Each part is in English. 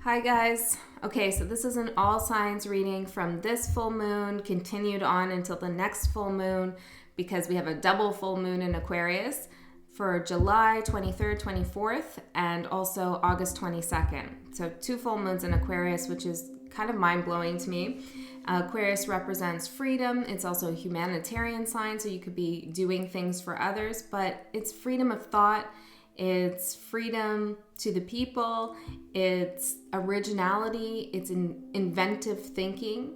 Hi guys. Okay, so this is an all signs reading from this full moon, continued on until the next full moon, because we have a double full moon in Aquarius for July 23rd, 24th, and also August 22nd. So 2 full moons in Aquarius, which is kind of mind-blowing to me. Aquarius represents freedom. It's also a humanitarian sign, so you could be doing things for others, but it's freedom of thought. It's freedom to the people, it's originality, it's inventive thinking.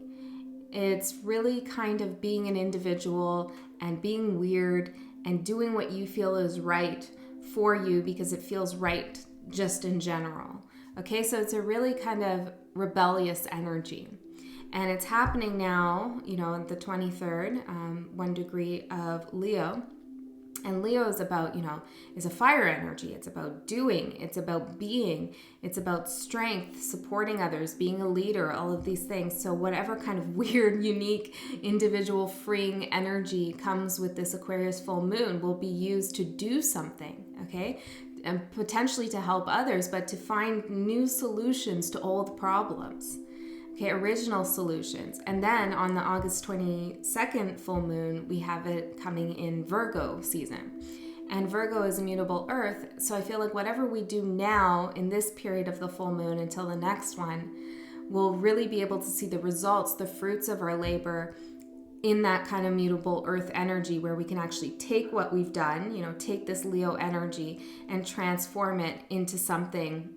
It's really kind of being an individual and being weird and doing what you feel is right for you because it feels right just in general. Okay, so it's a really kind of rebellious energy. And it's happening now, the 23rd, 1 degree of Leo. And Leo is about, is a fire energy. It's about doing, it's about being, it's about strength, supporting others, being a leader, all of these things. So whatever kind of weird, unique, individual freeing energy comes with this Aquarius full moon will be used to do something, okay? And potentially to help others, but to find new solutions to old problems. Okay, original solutions. And then on the August 22nd full moon, we have it coming in Virgo season. And Virgo is immutable earth. So I feel like whatever we do now in this period of the full moon until the next one, we'll really be able to see the results, the fruits of our labor in that kind of mutable earth energy where we can actually take what we've done, take this Leo energy and transform it into something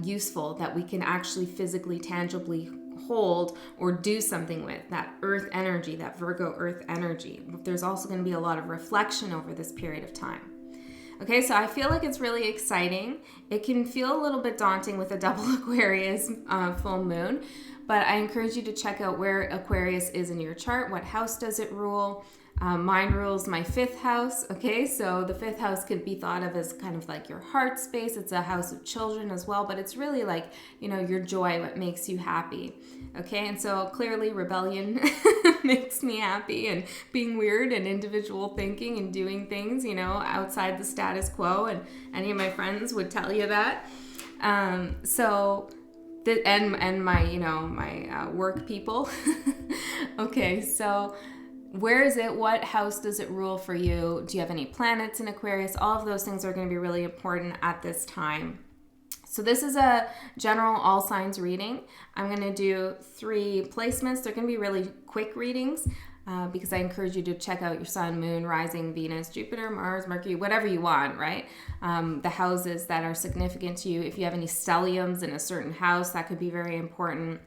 useful that we can actually physically, tangibly hold or do something with, that earth energy, that Virgo earth energy. There's also going to be a lot of reflection over this period of time. Okay, so I feel like it's really exciting. It can feel a little bit daunting with a double Aquarius full moon, but I encourage you to check out where Aquarius is in your chart. What house does it rule? Mine rules my 5th house, okay? So the 5th house could be thought of as kind of like your heart space. It's a house of children as well, but it's really like, your joy, what makes you happy, okay? And so clearly rebellion makes me happy, and being weird and individual thinking and doing things, outside the status quo, and any of my friends would tell you that. And my, my work people. Okay, so where is it? What house does it rule for you? Do you have any planets in Aquarius? All of those things are going to be really important at this time. So this is a general all signs reading. I'm going to do 3 placements. They're going to be really quick readings because I encourage you to check out your sun, moon, rising, Venus, Jupiter, Mars, Mercury, whatever you want, right? The houses that are significant to you. If you have any stelliums in a certain house, that could be very important.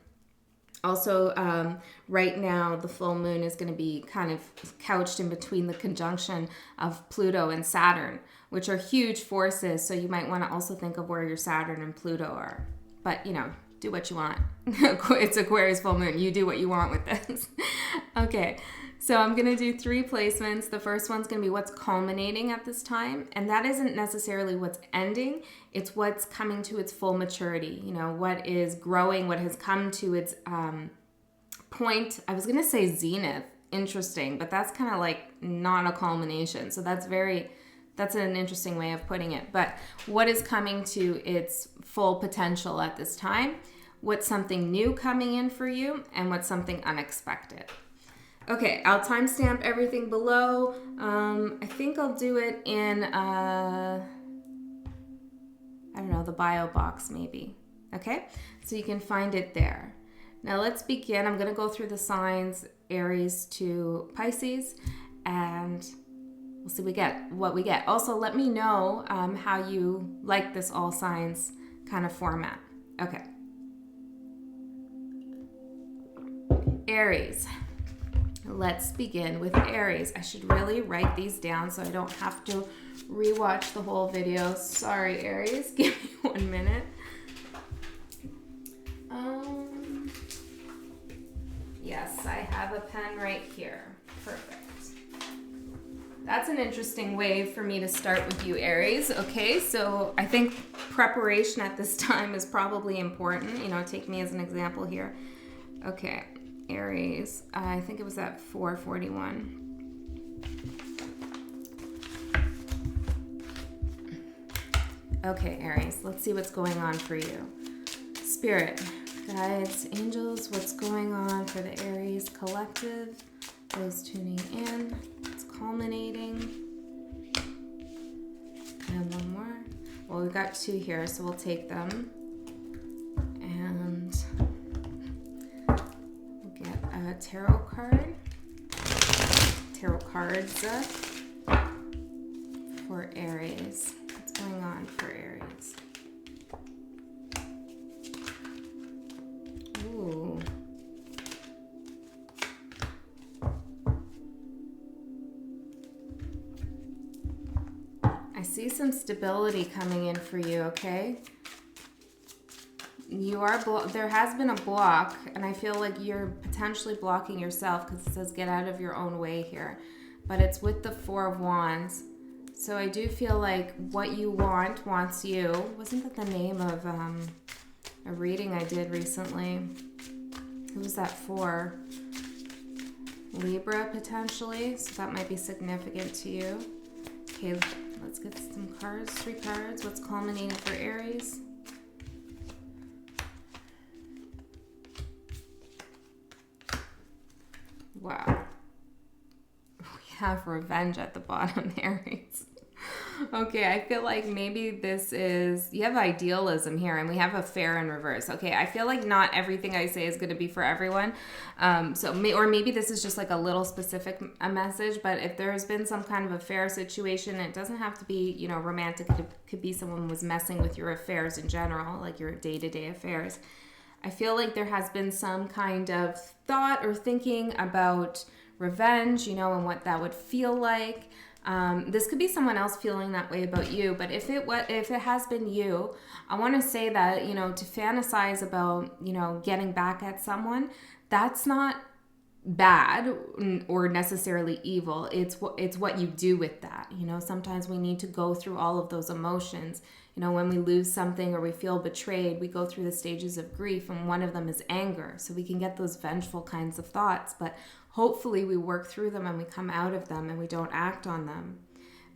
Also, right now, the full moon is going to be kind of couched in between the conjunction of Pluto and Saturn, which are huge forces. So you might want to also think of where your Saturn and Pluto are. But, do what you want. It's Aquarius full moon. You do what you want with this. Okay, so I'm going to do 3 placements. The first one's going to be what's culminating at this time. And that isn't necessarily what's ending. It's what's coming to its full maturity. What is growing, what has come to its point. I was going to say zenith. Interesting. But that's kind of like not a culmination. So that's an interesting way of putting it. But what is coming to its full potential at this time? What's something new coming in for you? And what's something unexpected? Okay, I'll timestamp everything below. I think I'll do it in, the bio box maybe. Okay, so you can find it there. Now let's begin. I'm going to go through the signs, Aries to Pisces, and we'll see what we get. Also, let me know how you like this all signs kind of format. Okay. Aries. Let's begin with Aries. I should really write these down so I don't have to rewatch the whole video. Sorry, Aries. Give me 1 minute. Yes, I have a pen right here. Perfect. That's an interesting way for me to start with you, Aries. Okay, so I think preparation at this time is probably important. Take me as an example here. Okay, Aries. I think it was at 4:41. Okay, Aries, let's see what's going on for you. Spirit, guides, angels, what's going on for the Aries collective, those tuning in, it's culminating. And one more. Well, we've got two here, so we'll take them. And we'll get a tarot card. Tarot cards for Aries. What's going on for Aries? Ooh. I see some stability coming in for you, okay? You are there has been a block, and I feel like you're potentially blocking yourself because it says get out of your own way here. But it's with the Four of Wands. So I do feel like what you want wants you. Wasn't that the name of a reading I did recently? Who was that for? Libra, potentially. So that might be significant to you. Okay, let's get some cards. 3 cards. What's culminating for Aries? Wow. We have revenge at the bottom, Aries. Okay, I feel like maybe this is, you have idealism here, and we have a fair in reverse. Okay, I feel like not everything I say is going to be for everyone. Or maybe this is just like a little specific a message, but if there's been some kind of affair situation, it doesn't have to be, you know, romantic. It could be someone was messing with your affairs in general, like your day-to-day affairs. I feel like there has been some kind of thought or thinking about revenge, you know, and what that would feel like. This could be someone else feeling that way about you, but if it has been you, I want to say that, you know, to fantasize about, you know, getting back at someone, that's not bad or necessarily evil. It's what you do with that. You know, sometimes we need to go through all of those emotions. You know, when we lose something or we feel betrayed, we go through the stages of grief, and one of them is anger. So we can get those vengeful kinds of thoughts, but hopefully we work through them and we come out of them and we don't act on them.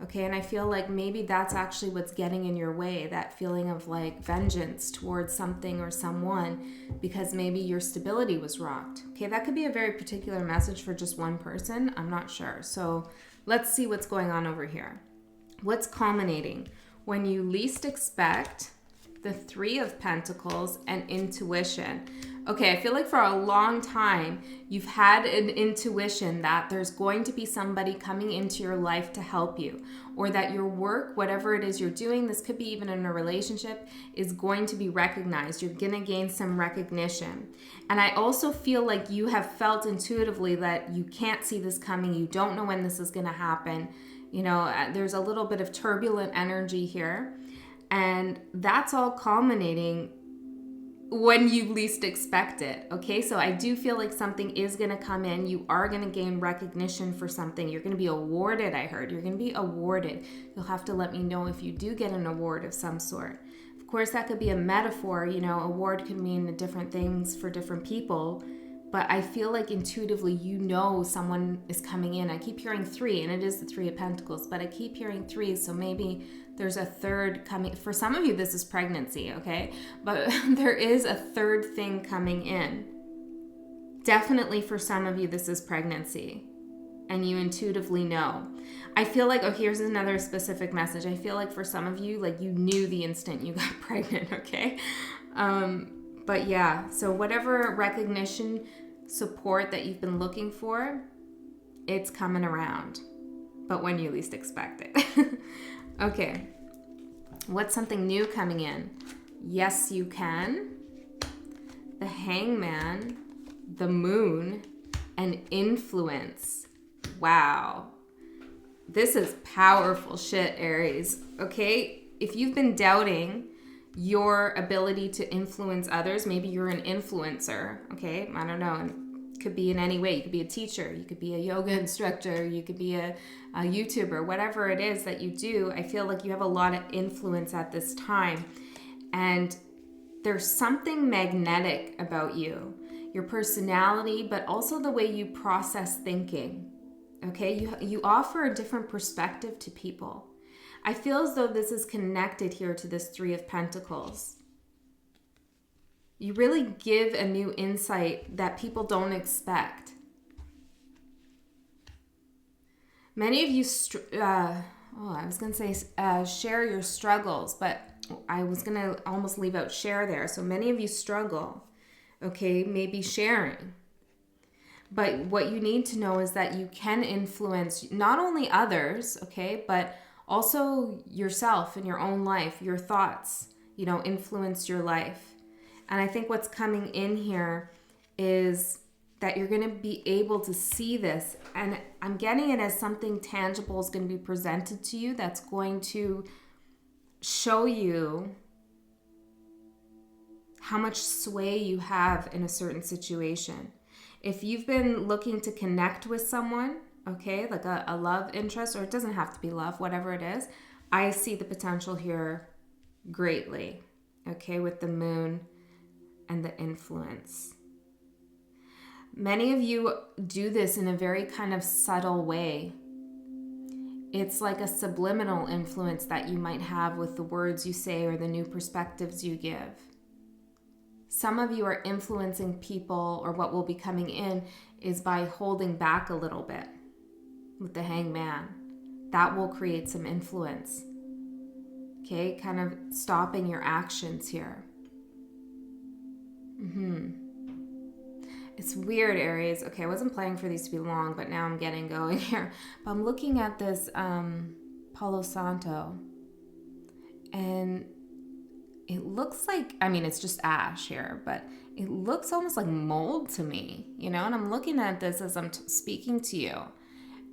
Okay, and I feel like maybe that's actually what's getting in your way, that feeling of like vengeance towards something or someone, because maybe your stability was rocked. Okay, that could be a very particular message for just one person. I'm not sure. So let's see what's going on over here. What's culminating? When you least expect, the 3 of Pentacles and intuition. Okay, I feel like for a long time, you've had an intuition that there's going to be somebody coming into your life to help you, or that your work, whatever it is you're doing, this could be even in a relationship, is going to be recognized. You're going to gain some recognition. And I also feel like you have felt intuitively that you can't see this coming. You don't know when this is going to happen. You know, there's a little bit of turbulent energy here. And that's all culminating when you least expect it. Okay, so I do feel like something is going to come in. You are going to gain recognition for something. You're going to be awarded, I heard. You're going to be awarded. You'll have to let me know if you do get an award of some sort. Of course, that could be a metaphor. You know, award could mean different things for different people. But I feel like intuitively, you know, someone is coming in. I keep hearing 3, and it is the 3 of Pentacles, but I keep hearing 3. So maybe there's a third coming. For some of you, this is pregnancy, okay? But there is a third thing coming in. Definitely for some of you, this is pregnancy. And you intuitively know. I feel like, oh, here's another specific message. I feel like for some of you, like you knew the instant you got pregnant, okay? But yeah, so whatever recognition, support that you've been looking for, it's coming around. But when you least expect it. Okay. What's something new coming in? Yes, you can. The Hangman, the Moon, and influence. Wow. This is powerful shit, Aries. Okay? If you've been doubting your ability to influence others, maybe you're an influencer, okay? I don't know. And it could be in any way. You could be a teacher. You could be a yoga instructor. You could be a YouTuber. Whatever it is that you do, I feel like you have a lot of influence at this time. And there's something magnetic about you. Your personality, but also the way you process thinking, okay? You offer a different perspective to people. I feel as though this is connected here to this 3 of Pentacles. You really give a new insight that people don't expect. Many of you, share your struggles, but I was going to almost leave out share there. So many of you struggle, okay, maybe sharing. But what you need to know is that you can influence not only others, okay, but also yourself in your own life. Your thoughts, influence your life. And I think what's coming in here is that you're going to be able to see this. And I'm getting it as something tangible is going to be presented to you that's going to show you how much sway you have in a certain situation. If you've been looking to connect with someone, okay, like a love interest, or it doesn't have to be love, whatever it is, I see the potential here greatly, okay, with the moon and the influence. Many of you do this in a very kind of subtle way. It's like a subliminal influence that you might have with the words you say or the new perspectives you give. Some of you are influencing people, or what will be coming in is by holding back a little bit with the hangman. That will create some influence. Okay, kind of stopping your actions here. It's weird, Aries. Okay, I wasn't planning for these to be long, but now I'm getting going here. But I'm looking at this Palo Santo, and it looks like, it's just ash here, but it looks almost like mold to me, and I'm looking at this as I'm speaking to you.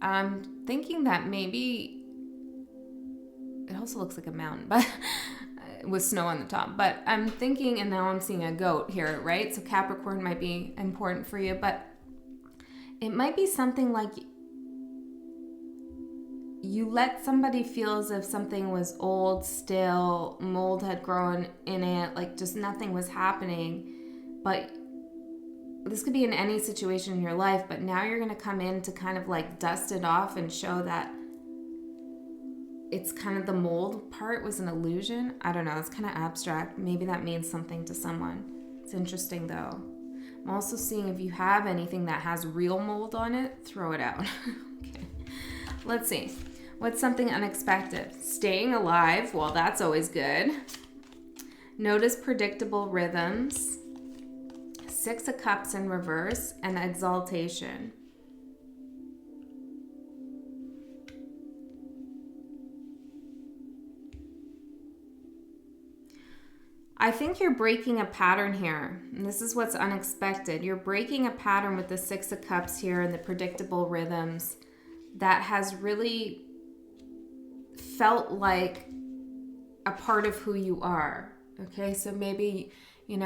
I'm thinking that maybe it also looks like a mountain, but with snow on the top. But I'm thinking, and now I'm seeing a goat here, right? So Capricorn might be important for you, but it might be something like you let somebody feel as if something was old, still, mold had grown in it, like just nothing was happening. But this could be in any situation in your life, but now you're going to come in to kind of like dust it off and show that it's kind of the mold part was an illusion. I don't know. It's kind of abstract. Maybe that means something to someone. It's interesting though. I'm also seeing if you have anything that has real mold on it, throw it out. Okay. Let's see. What's something unexpected? Staying alive. Well, that's always good. Notice predictable rhythms. 6 of Cups in reverse and exaltation. I think you're breaking a pattern here, and this is what's unexpected. You're breaking a pattern with the 6 of Cups here and the predictable rhythms that has really felt like a part of who you are. Okay, so maybe, you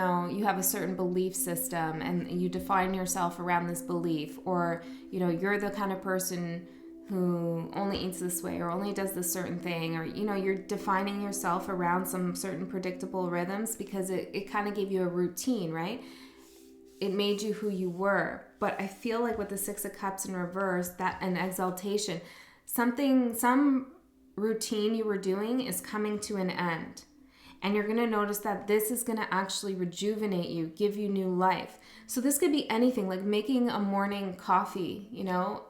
have a certain belief system and you define yourself around this belief, or, you're the kind of person who only eats this way or only does this certain thing, or, you're defining yourself around some certain predictable rhythms because it kind of gave you a routine, right? It made you who you were. But I feel like with the 6 of Cups in reverse, that an exaltation, some routine you were doing is coming to an end. And you're going to notice that this is going to actually rejuvenate you, give you new life. So this could be anything, like making a morning coffee,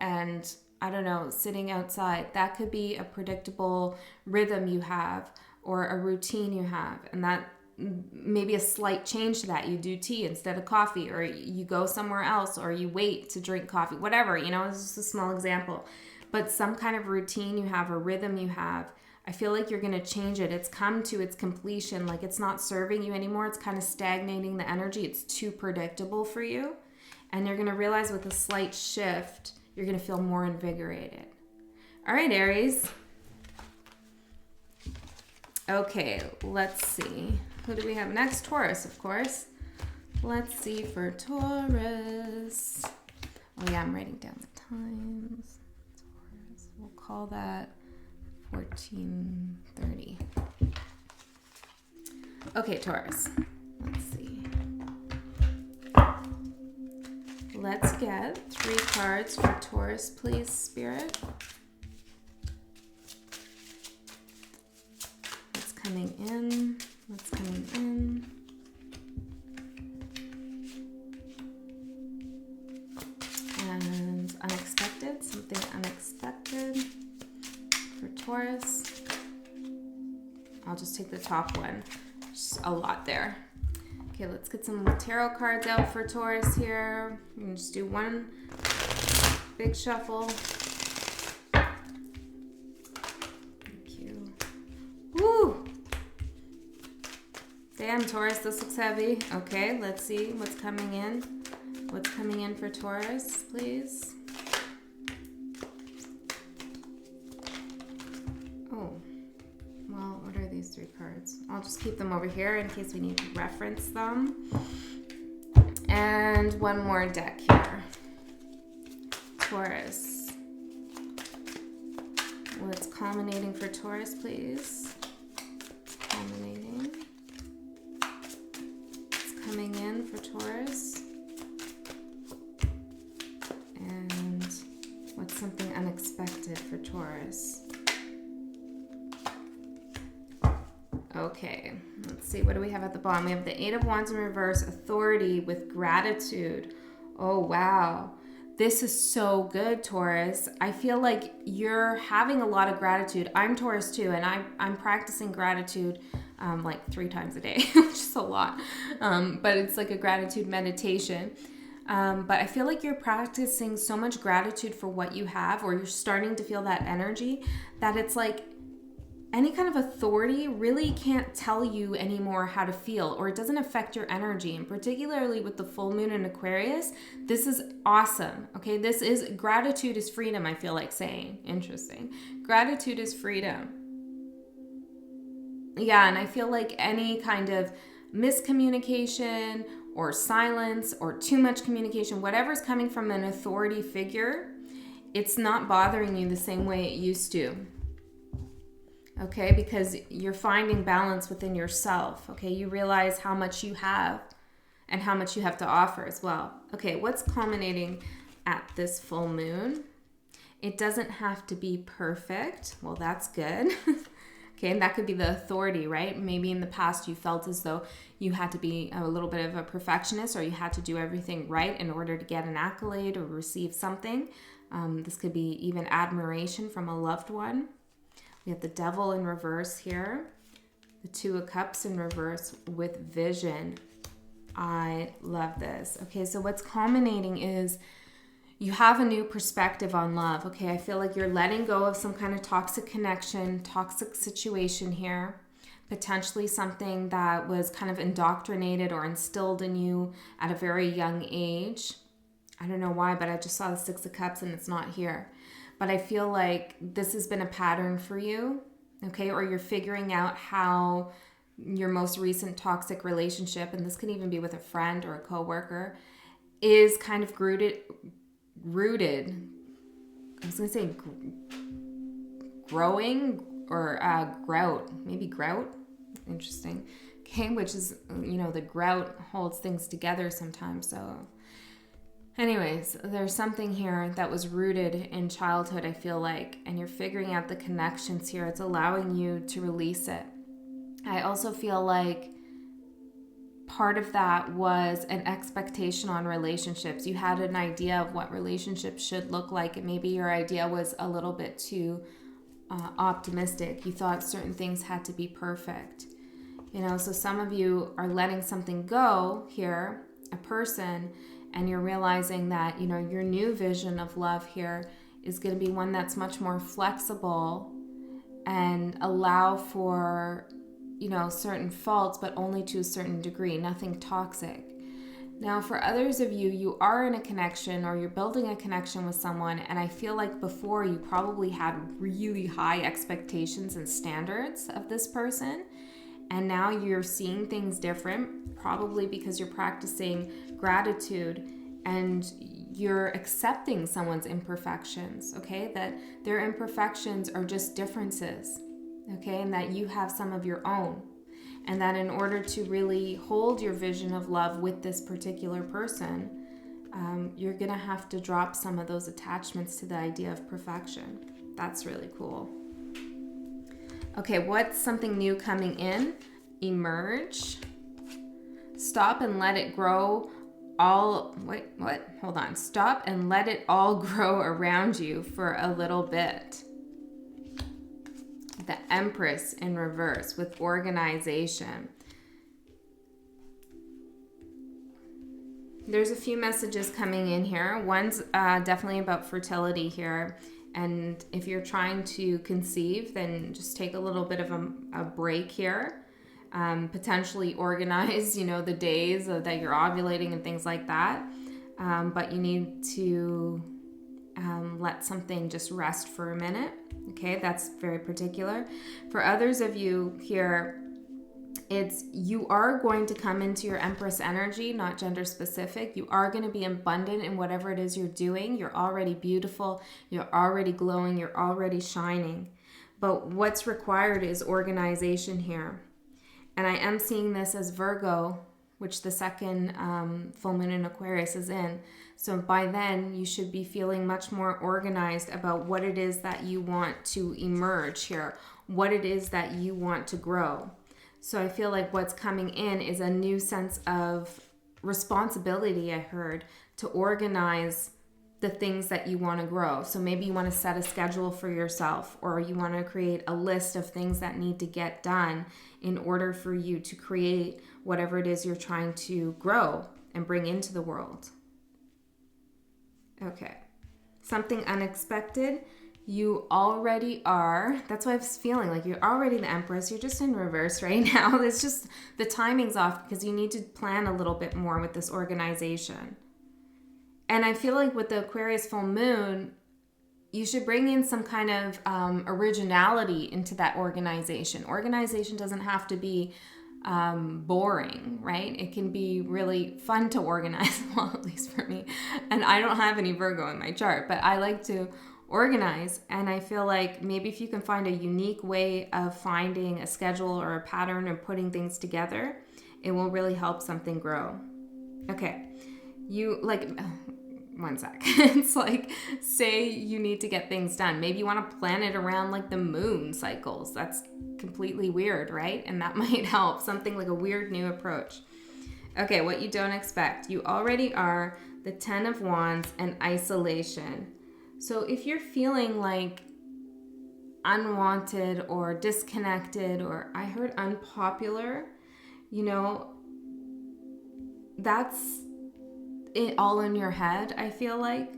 and I don't know, sitting outside. That could be a predictable rhythm you have or a routine you have. And that maybe a slight change to that. You do tea instead of coffee, or you go somewhere else, or you wait to drink coffee, whatever, it's just a small example. But some kind of routine you have, a rhythm you have, I feel like you're going to change it. It's come to its completion. Like it's not serving you anymore. It's kind of stagnating the energy. It's too predictable for you. And you're going to realize with a slight shift, you're going to feel more invigorated. All right, Aries. Okay, let's see. Who do we have next? Taurus, of course. Let's see for Taurus. Oh yeah, I'm writing down the times. Taurus. We'll call that 14:30. Okay, Taurus. Let's see. Let's get 3 cards for Taurus, please, Spirit. What's coming in? What's coming in? just take the top one. Just a lot there. Okay, let's get some tarot cards out for Taurus here. I'm gonna just do one big shuffle. Thank you. Woo! Damn, Taurus, this looks heavy. Okay, let's see what's coming in. What's coming in for Taurus, please? Oh, well, what are these 3 cards? I'll just keep them over here in case we need to reference them. And one more deck here. Taurus. What's culminating for Taurus, please? Culminating. What's coming in for Taurus? And what's something unexpected for Taurus? Okay, let's see. What do we have at the bottom? We have the 8 of Wands in reverse, authority with gratitude. Oh, wow. This is so good, Taurus. I feel like you're having a lot of gratitude. I'm Taurus too, and I'm practicing gratitude like 3 times a day, which is a lot. But it's like a gratitude meditation. But I feel like you're practicing so much gratitude for what you have, or you're starting to feel that energy, that it's like any kind of authority really can't tell you anymore how to feel, or it doesn't affect your energy. And particularly with the full moon in Aquarius, this is awesome. Okay, this is gratitude is freedom, I feel like saying. Interesting. Gratitude is freedom. Yeah, and I feel like any kind of miscommunication or silence or too much communication, whatever's coming from an authority figure, it's not bothering you the same way it used to. Okay, because you're finding balance within yourself. Okay, you realize how much you have and how much you have to offer as well. Okay, what's culminating at this full moon? It doesn't have to be perfect. Well, that's good. Okay, and that could be the authority, right? Maybe in the past you felt as though you had to be a little bit of a perfectionist, or you had to do everything right in order to get an accolade or receive something. This could be even admiration from a loved one. We have the Devil in reverse here. The 2 of Cups in reverse with vision. I love this. Okay, so what's culminating is you have a new perspective on love. Okay, I feel like you're letting go of some kind of toxic connection, toxic situation here. Potentially something that was kind of indoctrinated or instilled in you at a very young age. I don't know why, but I just saw the 6 of Cups and it's not here. But I feel like this has been a pattern for you, okay? Or you're figuring out how your most recent toxic relationship, and this can even be with a friend or a coworker, is kind of rooted. I was going to say growing or grout. Maybe grout. Interesting. Okay, which is, the grout holds things together sometimes, so... Anyways, there's something here that was rooted in childhood, I feel like, and you're figuring out the connections here. It's allowing you to release it. I also feel like part of that was an expectation on relationships. You had an idea of what relationships should look like, and maybe your idea was a little bit too optimistic. You thought certain things had to be perfect. So some of you are letting something go here, a person, and you're realizing that, your new vision of love here is going to be one that's much more flexible and allow for, certain faults, but only to a certain degree, nothing toxic. Now, for others of you, you are in a connection or you're building a connection with someone, and I feel like before you probably had really high expectations and standards of this person. And now you're seeing things different, probably because you're practicing gratitude and you're accepting someone's imperfections, okay? That their imperfections are just differences, okay? And that you have some of your own. And that in order to really hold your vision of love with this particular person, you're going to have to drop some of those attachments to the idea of perfection. That's really cool. Okay, what's something new coming in? Emerge. Stop and let it grow Stop and let it all grow around you for a little bit. the Empress in reverse with organization. There's a few messages coming in here. One's definitely about fertility here. And if you're trying to conceive, then just take a little bit of a break here. Potentially organize, the days that you're ovulating and things like that. But you need to let something just rest for a minute. Okay, that's very particular. For others of you here, you are going to come into your Empress energy, not gender specific. You are going to be abundant in whatever it is you're doing. You're already beautiful. You're already glowing. You're already shining. But what's required is organization here. And I am seeing this as Virgo, which the second full moon in Aquarius is in. So by then, you should be feeling much more organized about what it is that you want to emerge here, what it is that you want to grow. So I feel like what's coming in is a new sense of responsibility, I heard, to organize the things that you want to grow. So maybe you want to set a schedule for yourself, or you want to create a list of things that need to get done in order for you to create whatever it is you're trying to grow and bring into the world. Okay. Something unexpected. You already are. That's why I was feeling like you're already the Empress. You're just in reverse right now. It's just the timing's off because you need to plan a little bit more with this organization. And I feel like with the Aquarius full moon, you should bring in some kind of originality into that organization. Organization doesn't have to be boring, right? It can be really fun to organize, well, at least for me. And I don't have any Virgo in my chart, but I like to organize. And I feel like maybe if you can find a unique way of finding a schedule or a pattern or putting things together, it will really help something grow. Okay. One sec. It's like, say you need to get things done. Maybe you want to plan it around like the moon cycles. That's completely weird, right? And that might help. Something like a weird new approach. Okay, what you don't expect. You already are the 10 of Wands and isolation. So if you're feeling like unwanted or disconnected, or I heard unpopular, that's it all in your head, I feel like.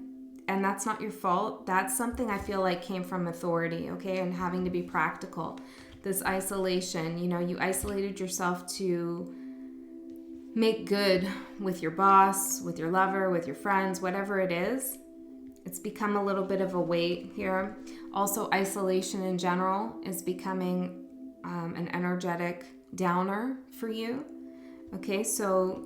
And that's not your fault. That's something I feel like came from authority, okay? And having to be practical. This isolation, you isolated yourself to make good with your boss, with your lover, with your friends, whatever it is. It's become a little bit of a weight here. Also, isolation in general is becoming an energetic downer for you. Okay, so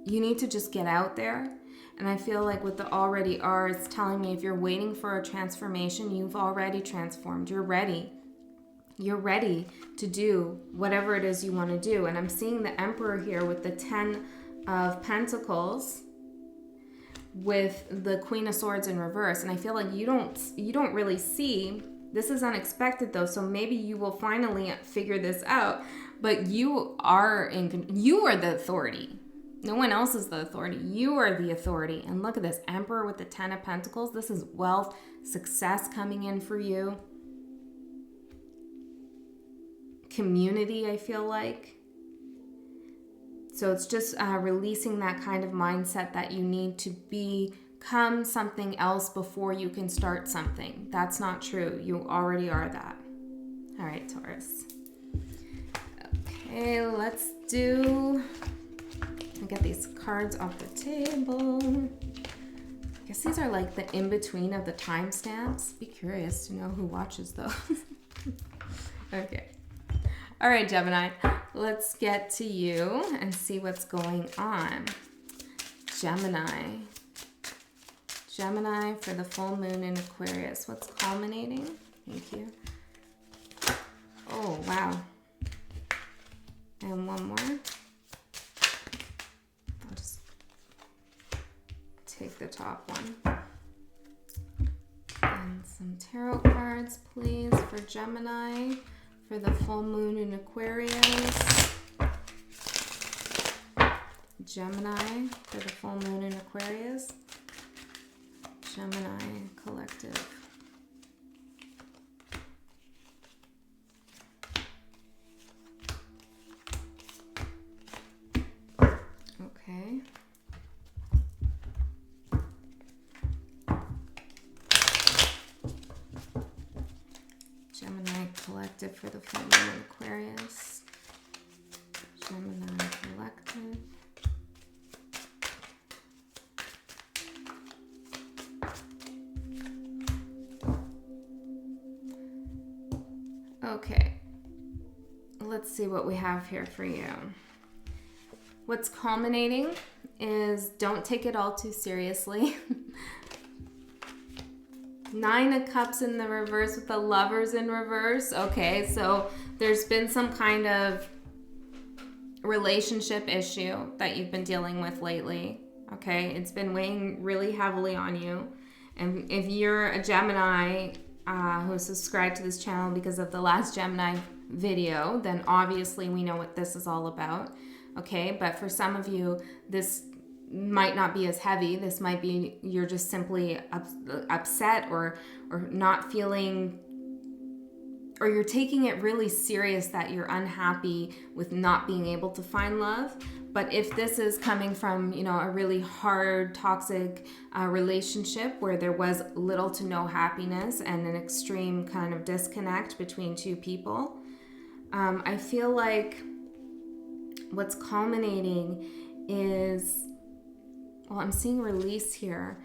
you need to just get out there. And I feel like with the already are, it's telling me if you're waiting for a transformation, you've already transformed. You're ready. You're ready to do whatever it is you want to do. And I'm seeing the Emperor here with the 10 of Pentacles with the Queen of Swords in reverse. And I feel like you don't really see, this is unexpected though, so maybe you will finally figure this out, but you are the authority. No one else is the authority. You are the authority. And look at this Emperor with the 10 of Pentacles. This is wealth, success coming in for you. Community, I feel like. So it's just releasing that kind of mindset that you need to become something else before you can start something. That's not true. You already are that. All right, Taurus. Okay, let's get these cards off the table. I guess these are like the in-between of the timestamps. Be curious to know who watches those. Okay. All right, Gemini, let's get to you and see what's going on. Gemini for the full moon in Aquarius. What's culminating? Thank you. Oh, wow. And one more. I'll just take the top one. And some tarot cards, please, for Gemini. For the full moon in Aquarius. Gemini for the full moon in Aquarius. Gemini collective. for the full moon in Aquarius. Gemini collective. Okay, let's see what we have here for you. What's culminating is don't take it all too seriously. 9 of Cups in the reverse with the Lovers in reverse. Okay, so there's been some kind of relationship issue that you've been dealing with lately. Okay, it's been weighing really heavily on you. And if you're a Gemini who subscribed to this channel because of the last Gemini video, then obviously we know what this is all about. Okay, but for some of you, this might not be as heavy. This might be you're just simply upset or not feeling, or you're taking it really serious that you're unhappy with not being able to find love. But if this is coming from, you know, a really hard, toxic relationship where there was little to no happiness and an extreme kind of disconnect between two people, I feel like what's culminating is, well, I'm seeing release here,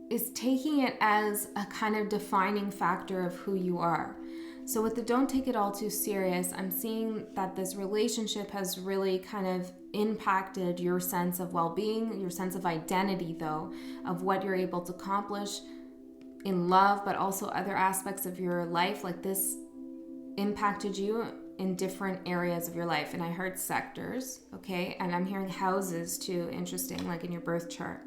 is taking it as a kind of defining factor of who you are. So with the don't take it all too serious, I'm seeing that this relationship has really kind of impacted your sense of well-being, your sense of identity though, of what you're able to accomplish in love, but also other aspects of your life. Like this impacted you in different areas of your life. And I heard sectors, okay? And I'm hearing houses too, interesting, like in your birth chart.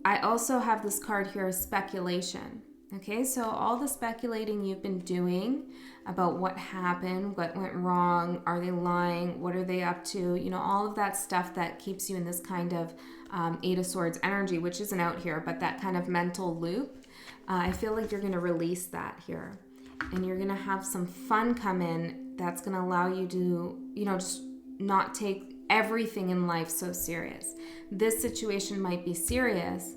I also have this card here, speculation. Okay, so all the speculating you've been doing about what happened, what went wrong, are they lying, what are they up to, you know, all of that stuff that keeps you in this kind of 8 of Swords energy, which isn't out here, but that kind of mental loop. I feel like you're going to release that here. And you're going to have some fun come in that's going to allow you to, you know, just not take everything in life so serious. This situation might be serious,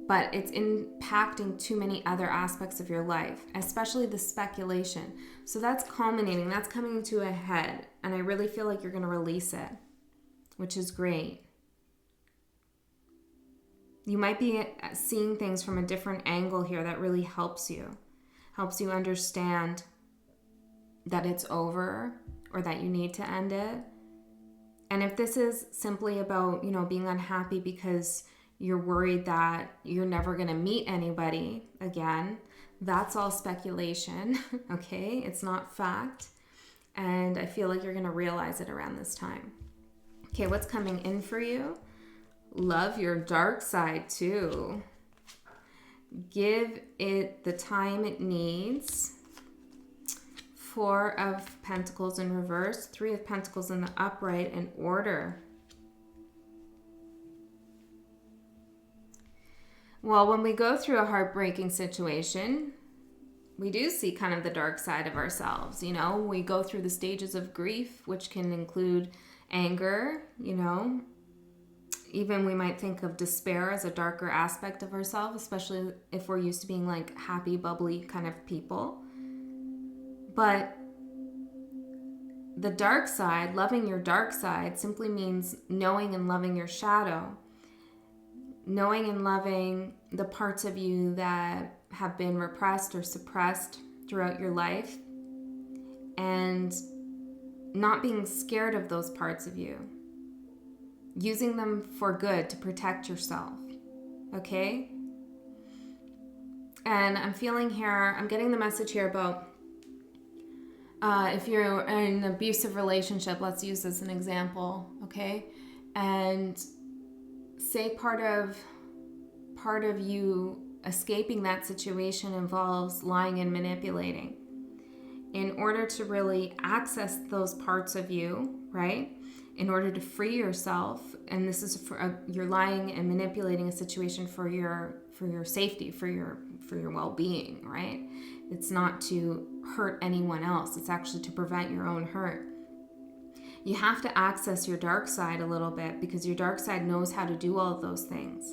but it's impacting too many other aspects of your life, especially the speculation. So that's culminating, that's coming to a head, and I really feel like you're going to release it, which is great. You might be seeing things from a different angle here that really helps you understand that it's over or that you need to end it. And if this is simply about, you know, being unhappy because you're worried that you're never going to meet anybody again, that's all speculation, okay? It's not fact. And I feel like you're going to realize it around this time. Okay, what's coming in for you? Love your dark side too. Give it the time it needs. 4 of Pentacles in reverse, 3 of Pentacles in the upright, in order. Well, when we go through a heartbreaking situation, we do see kind of the dark side of ourselves. You know, we go through the stages of grief, which can include anger, you know. Even we might think of despair as a darker aspect of ourselves, especially if we're used to being like happy, bubbly kind of people. But the dark side, loving your dark side, simply means knowing and loving your shadow. Knowing and loving the parts of you that have been repressed or suppressed throughout your life, and not being scared of those parts of you. Using them for good to protect yourself, okay? And I'm feeling here, I'm getting the message here about if you're in an abusive relationship, let's use this as an example, okay? And say part of you escaping that situation involves lying and manipulating. In order to really access those parts of you, right? In order to free yourself, and this is for you're lying and manipulating a situation for your safety, for your well-being, right? It's not to hurt anyone else. It's actually to prevent your own hurt. You have to access your dark side a little bit because your dark side knows how to do all of those things.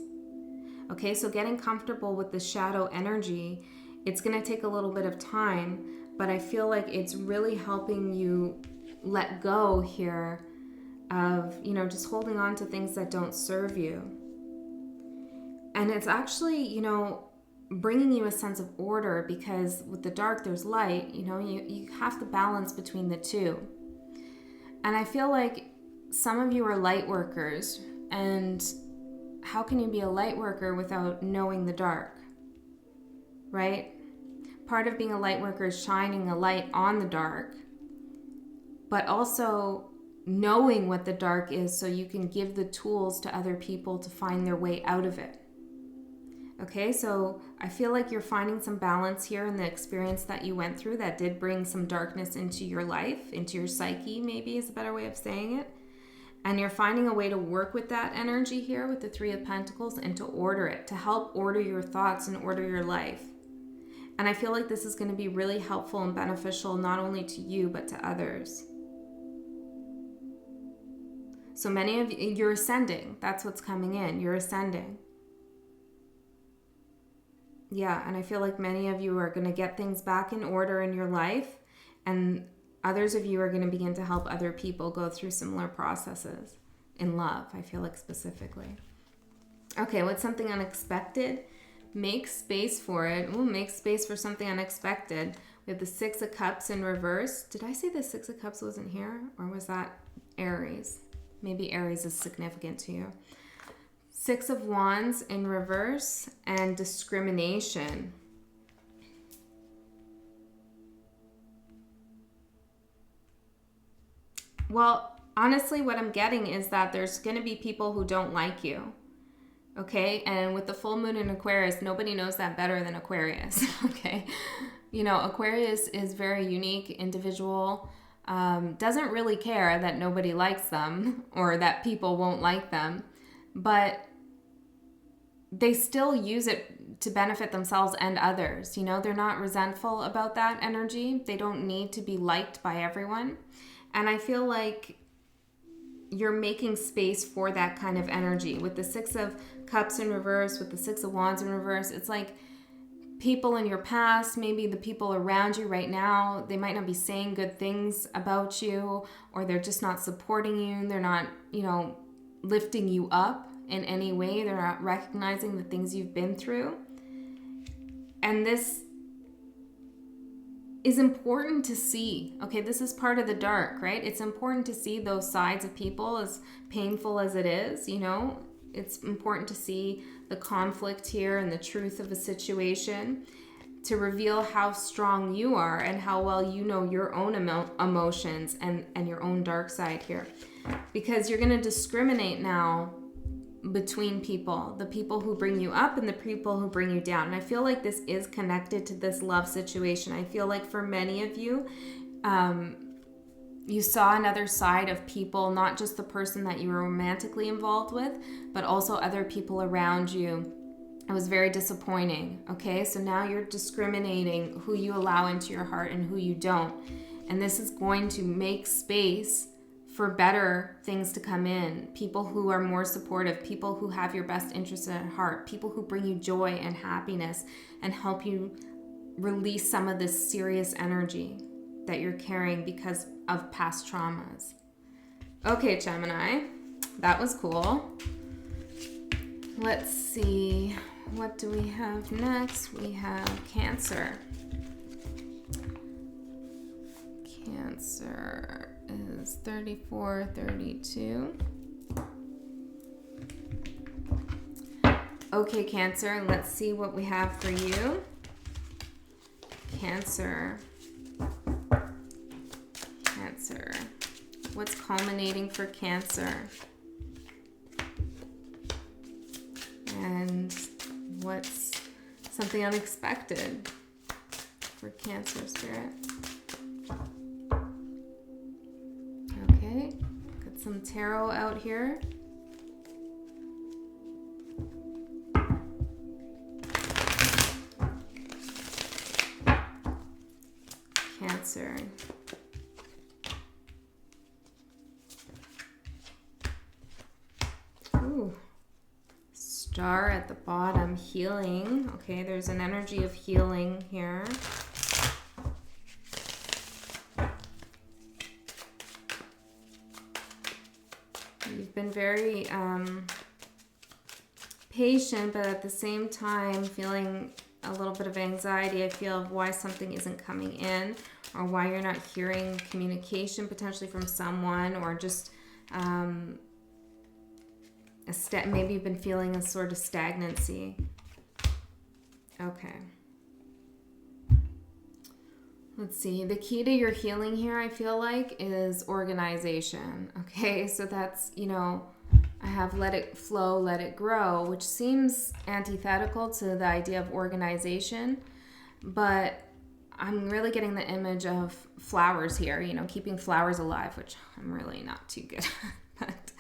Okay, so getting comfortable with the shadow energy, it's going to take a little bit of time, but I feel like it's really helping you let go here of, you know, just holding on to things that don't serve you. And it's actually, you know, bringing you a sense of order, because with the dark there's light, you know, you have to balance between the two. And I feel like some of you are light workers, and how can you be a light worker without knowing the dark, right? Part of being a light worker is shining a light on the dark, but also knowing what the dark is so you can give the tools to other people to find their way out of it. Okay, so I feel like you're finding some balance here in the experience that you went through that did bring some darkness into your life, into your psyche, maybe is a better way of saying it. And you're finding a way to work with that energy here with the Three of Pentacles and to order it, to help order your thoughts and order your life. And I feel like this is going to be really helpful and beneficial not only to you, but to others. So many of you, you're ascending. That's what's coming in. You're ascending. Yeah, and I feel like many of you are going to get things back in order in your life, and others of you are going to begin to help other people go through similar processes in love, I feel like specifically. Okay, what's something unexpected? Make space for it. Ooh, make space for something unexpected. We have the Six of Cups in reverse. Did I say the Six of Cups wasn't here? Or was that Aries? Maybe Aries is significant to you. Six of Wands in reverse and discrimination. Well, honestly, what I'm getting is that there's going to be people who don't like you. Okay? And with the full moon in Aquarius, nobody knows that better than Aquarius. Okay? You know, Aquarius is very unique, individual, doesn't really care that nobody likes them or that people won't like them, but they still use it to benefit themselves and others. You know, they're not resentful about that energy. They don't need to be liked by everyone. And I feel like you're making space for that kind of energy. With the Six of Cups in reverse, with the Six of Wands in reverse, it's like people in your past, maybe the people around you right now, they might not be saying good things about you, or they're just not supporting you. They're not, you know, lifting you up in any way. They're not recognizing the things you've been through. And this is important to see. Okay, this is part of the dark, right? It's important to see those sides of people, as painful as it is, you know. It's important to see the conflict here and the truth of a situation, to reveal how strong you are and how well you know your own emotions and your own dark side here. Because you're going to discriminate now between people, the people who bring you up and the people who bring you down. And I feel like this is connected to this love situation. I feel like for many of you, you saw another side of people, not just the person that you were romantically involved with, but also other people around you. It was very disappointing. Okay, so now you're discriminating who you allow into your heart and who you don't. And this is going to make space for better things to come in, people who are more supportive, people who have your best interests at heart, people who bring you joy and happiness and help you release some of this serious energy that you're carrying because of past traumas. Okay, Gemini, that was cool. Let's see, what do we have next? We have Cancer. Cancer is 34, 32. Okay, Cancer, let's see what we have for you. Cancer. Cancer. What's culminating for Cancer? And what's something unexpected for Cancer Spirit? Okay, got some tarot out here. Cancer. Ooh, Star at the bottom, healing. Okay, there's an energy of healing here. You've been very patient, but at the same time feeling a little bit of anxiety, I feel, of why something isn't coming in, or why you're not hearing communication potentially from someone, or just maybe you've been feeling a sort of stagnancy. Okay. Let's see. The key to your healing here, I feel like, is organization. Okay, so that's, you know, I have let it flow, let it grow, which seems antithetical to the idea of organization, but I'm really getting the image of flowers here, you know, keeping flowers alive, which I'm really not too good at,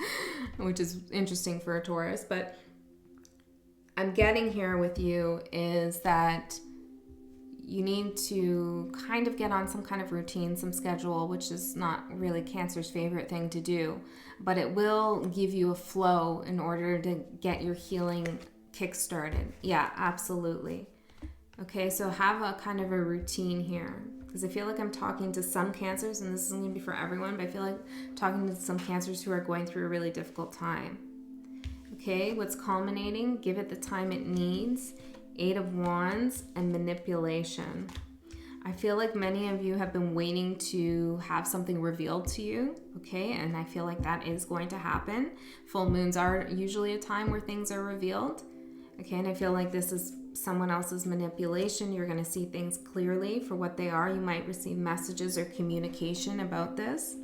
which is interesting for a Taurus. But I'm getting here with you is that you need to kind of get on some kind of routine, some schedule, which is not really Cancer's favorite thing to do, but it will give you a flow in order to get your healing kick-started. Yeah, absolutely. Okay, so have a kind of a routine here, because I feel like I'm talking to some Cancers, and this isn't going to be for everyone, but I feel like I'm talking to some Cancers who are going through a really difficult time. Okay, what's culminating? Give it the time it needs. 8 of Wands and manipulation. I feel like many of you have been waiting to have something revealed to you, okay? And I feel like that is going to happen. Full moons are usually a time where things are revealed, okay? And I feel like this is someone else's manipulation. You're going to see things clearly for what they are. You might receive messages or communication about this.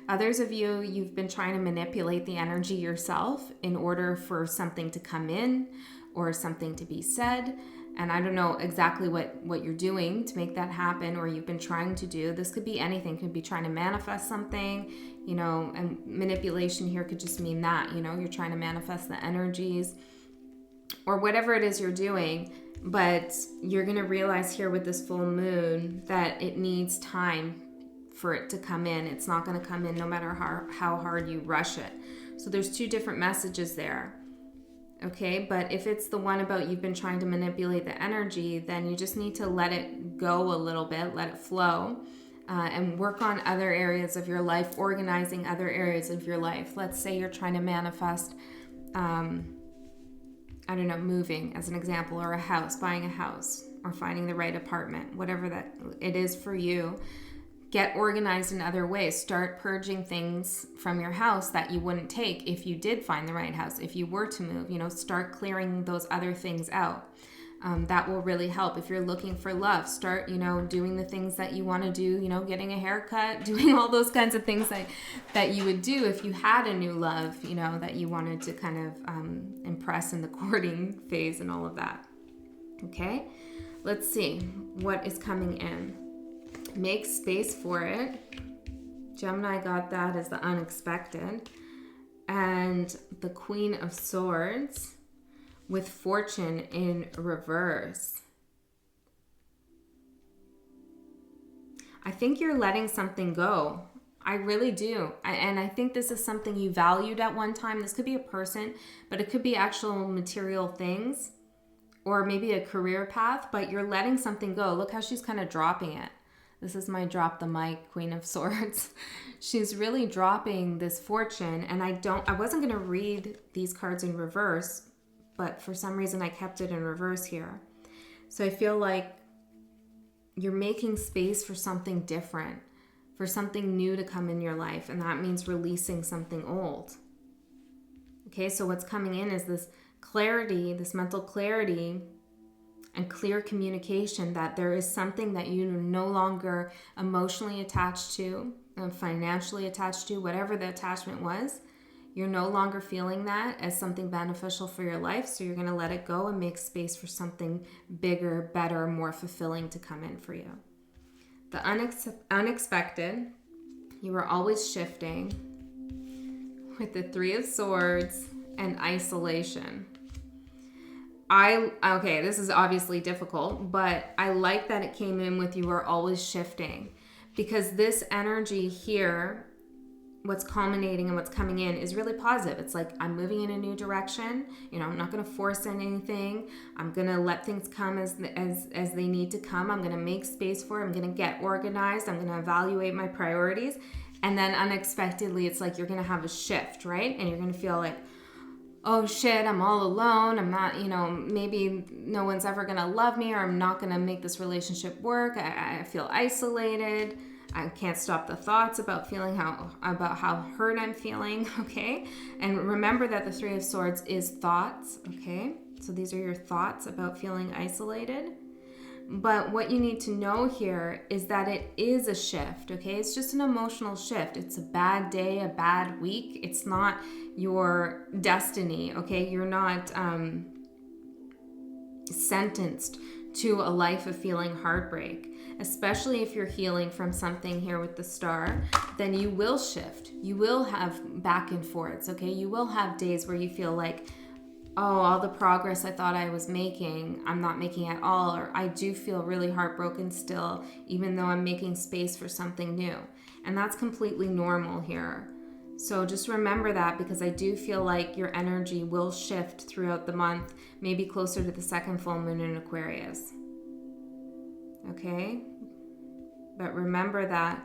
Others of you, you've been trying to manipulate the energy yourself in order for something to come in or something to be said. And I don't know exactly what you're doing to make that happen, or you've been trying to do. This could be anything. Could be trying to manifest something, you know, and manipulation here could just mean that, you know, you're trying to manifest the energies or whatever it is you're doing. But you're going to realize here with this full moon that it needs time for it to come in. It's not going to come in no matter how hard you rush it. So there's two different messages there. Okay, but if it's the one about you've been trying to manipulate the energy, then you just need to let it go a little bit, let it flow, and work on other areas of your life, organizing other areas of your life. Let's say you're trying to manifest, I don't know, moving as an example, or a house, buying a house, or finding the right apartment, whatever that it is for you. Get organized in other ways. Start purging things from your house that you wouldn't take if you did find the right house. If you were to move, you know, start clearing those other things out. That will really help. If you're looking for love, start, you know, doing the things that you want to do, you know, getting a haircut, doing all those kinds of things that you would do if you had a new love, you know, that you wanted to kind of impress in the courting phase and all of that. Okay, let's see what is coming in. Make space for it. Gemini got that as the unexpected. And the Queen of Swords with Fortune in reverse. I think you're letting something go. I really do. And I think this is something you valued at one time. This could be a person, but it could be actual material things, or maybe a career path, but you're letting something go. Look how she's kind of dropping it. This is my drop the mic Queen of Swords. She's really dropping this fortune, and I wasn't going to read these cards in reverse, but for some reason I kept it in reverse here. So I feel like you're making space for something different, for something new to come in your life, and that means releasing something old. Okay, so what's coming in is this clarity, this mental clarity, and clear communication that there is something that you're no longer emotionally attached to, financially attached to, whatever the attachment was. You're no longer feeling that as something beneficial for your life, so you're going to let it go and make space for something bigger, better, more fulfilling to come in for you. The unexpected, you were always shifting with the Three of Swords and isolation. Okay, this is obviously difficult, but I like that it came in with you are always shifting, because this energy here what's culminating and what's coming in is really positive. It's like, I'm moving in a new direction. You know, I'm not going to force anything. I'm going to let things come as they need to come. I'm going to make space for it. I'm going to get organized. I'm going to evaluate my priorities. And then unexpectedly, it's like you're going to have a shift, right? And you're going to feel like, oh shit, I'm all alone. I'm not, you know, maybe no one's ever going to love me, or I'm not going to make this relationship work. I feel isolated. I can't stop the thoughts about how hurt I'm feeling, okay? And remember that the Three of Swords is thoughts, okay? So these are your thoughts about feeling isolated. But what you need to know here is that it is a shift, okay? It's just an emotional shift. It's a bad day, a bad week. It's not your destiny, okay? You're not sentenced to a life of feeling heartbreak. Especially if you're healing from something here with the star, then you will shift. You will have back and forths, okay? You will have days where you feel like, oh, all the progress I thought I was making, I'm not making at all, or I do feel really heartbroken still, even though I'm making space for something new. And that's completely normal here. So just remember that, because I do feel like your energy will shift throughout the month, maybe closer to the second full moon in Aquarius. Okay? But remember that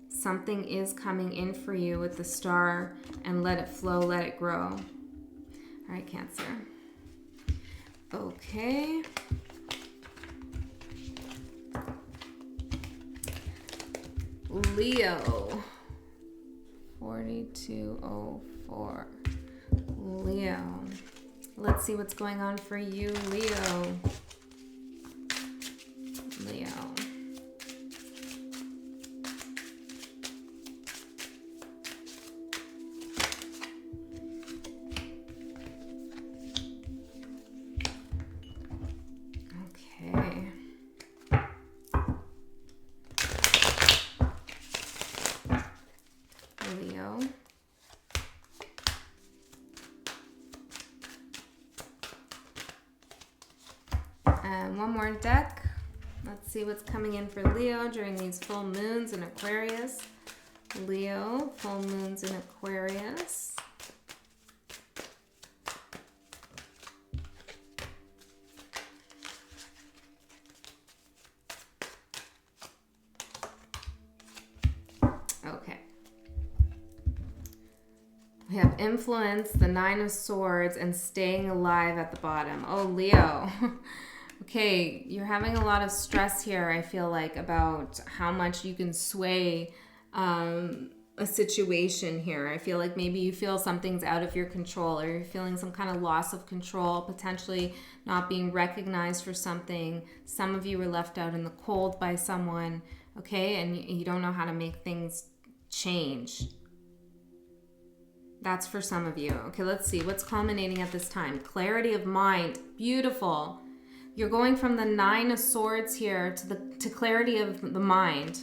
something is coming in for you with the star, and let it flow, let it grow. All right, Cancer. Okay. Leo. 4204. Leo. Let's see what's going on for you, Leo. Leo. Okay. Leo. And one more deck. Let's see what's coming in for Leo during these full moons in Aquarius. Leo, full moons in Aquarius. Okay. We have influence, the Nine of Swords, and staying alive at the bottom. Oh, Leo. Okay, you're having a lot of stress here, I feel like, about how much you can sway a situation here. I feel like maybe you feel something's out of your control, or you're feeling some kind of loss of control, potentially not being recognized for something. Some of you were left out in the cold by someone, okay, and you don't know how to make things change. That's for some of you. Okay, let's see what's culminating at this time. Clarity of mind. Beautiful. You're going from the Nine of Swords here to clarity of the mind.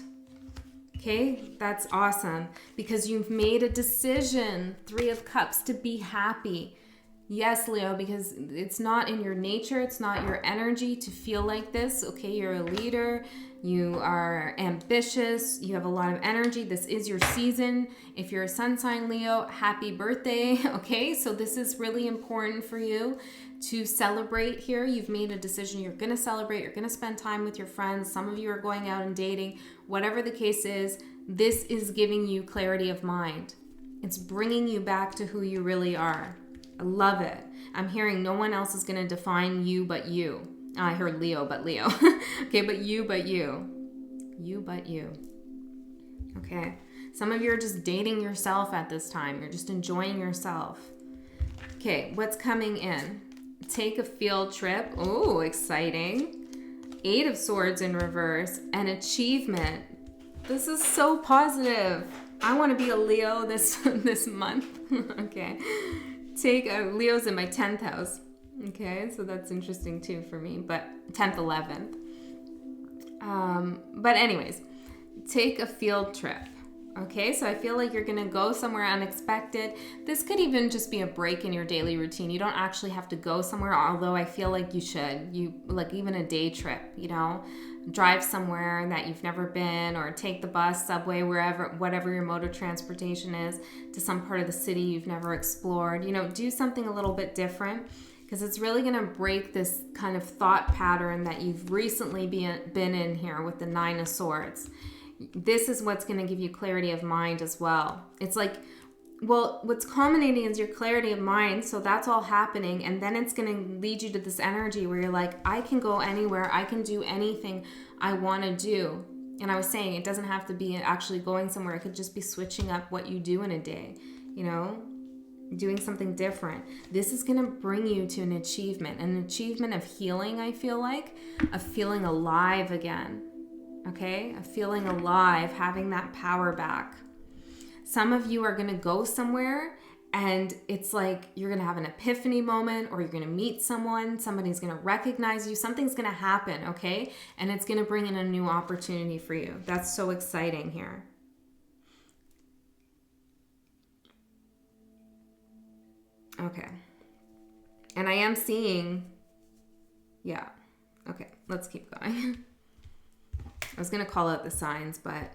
Okay, that's awesome, because you've made a decision, Three of Cups, to be happy. Yes, Leo, because it's not in your nature, it's not your energy to feel like this. Okay, you're a leader, you are ambitious, you have a lot of energy. This is your season. If you're a sun sign Leo, happy birthday. Okay, so this is really important for you to celebrate here. You've made a decision. You're going to celebrate. You're going to spend time with your friends. Some of you are going out and dating. Whatever the case is, this is giving you clarity of mind. It's bringing you back to who you really are. I love it. I'm hearing no one else is going to define you but you. I heard Leo but Leo. Okay, but you but you. You but you. Okay. Some of you are just dating yourself at this time. You're just enjoying yourself. Okay, what's coming in? Take a field trip. Oh, exciting. Eight of Swords in reverse and achievement. This is so positive. I want to be a Leo this month. Okay. Take Leo's in my 10th house. Okay, so that's interesting too for me, but 10th, 11th. But anyways, take a field trip. Okay, so I feel like you're going to go somewhere unexpected. This could even just be a break in your daily routine. You don't actually have to go somewhere, although I feel like you should. You like even a day trip, you know, drive somewhere that you've never been, or take the bus, subway, wherever, whatever your mode of transportation is, to some part of the city you've never explored. You know, do something a little bit different, because it's really going to break this kind of thought pattern that you've recently been in here with the Nine of Swords. This is what's going to give you clarity of mind as well. It's like, well, what's culminating is your clarity of mind. So that's all happening. And then it's going to lead you to this energy where you're like, I can go anywhere. I can do anything I want to do. And I was saying, it doesn't have to be actually going somewhere. It could just be switching up what you do in a day, you know, doing something different. This is going to bring you to an achievement of healing, I feel like, of feeling alive again. Okay, of feeling alive, having that power back. Some of you are going to go somewhere and it's like you're going to have an epiphany moment, or you're going to meet someone, somebody's going to recognize you, something's going to happen, okay? And it's going to bring in a new opportunity for you. That's so exciting here. Okay. And I am seeing, yeah. Okay, let's keep going. I was going to call out the signs, but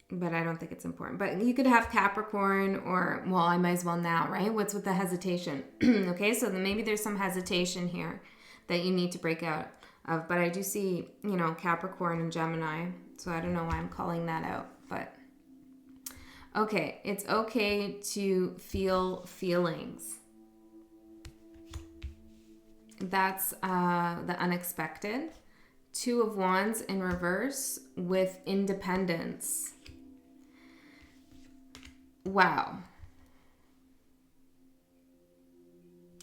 I don't think it's important. But you could have Capricorn, or, well, I might as well now, right? What's with the hesitation? Okay, so then maybe there's some hesitation here that you need to break out of. But I do see, you know, Capricorn and Gemini. So I don't know why I'm calling that out. But, okay, it's okay to feel feelings. That's the unexpected. Two of Wands in reverse with independence. Wow.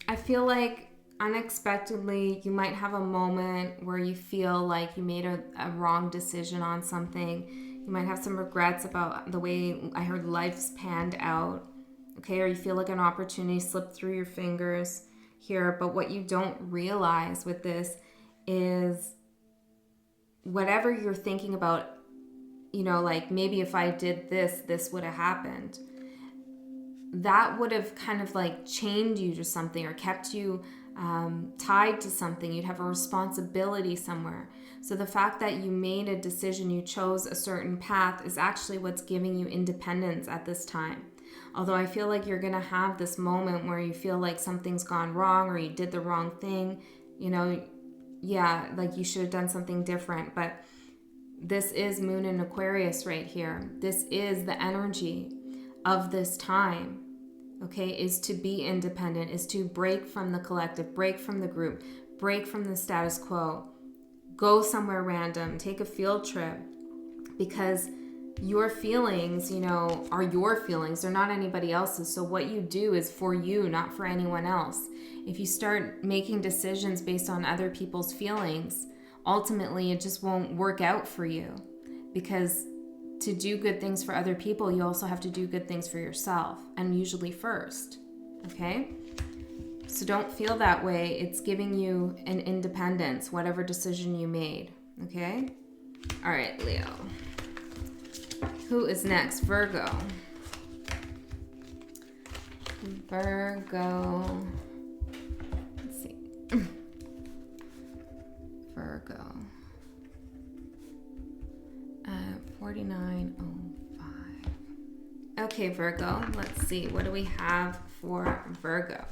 I feel like unexpectedly you might have a moment where you feel like you made a wrong decision on something. You might have some regrets about the way, I heard, life's panned out. Okay, or you feel like an opportunity slipped through your fingers here. But what you don't realize with this is whatever you're thinking about, you know, like maybe if I did this, this would have happened. That would have kind of like chained you to something, or kept you tied to something. You'd have a responsibility somewhere. So the fact that you made a decision, you chose a certain path, is actually what's giving you independence at this time. Although I feel like you're going to have this moment where you feel like something's gone wrong, or you did the wrong thing, you know, yeah, like you should have done something different. But this is Moon in Aquarius right here. This is the energy of this time, okay, is to be independent, is to break from the collective, break from the group, break from the status quo, go somewhere random, take a field trip, because your feelings, you know, are your feelings. They're not anybody else's. So what you do is for you, not for anyone else. If you start making decisions based on other people's feelings, ultimately it just won't work out for you. Because to do good things for other people, you also have to do good things for yourself, and usually first. Okay? So don't feel that way. It's giving you an independence, whatever decision you made. Okay? All right, Leo. Who is next? Virgo. Virgo. Let's see. Virgo. 4905. Okay, Virgo. Let's see. What do we have for Virgo?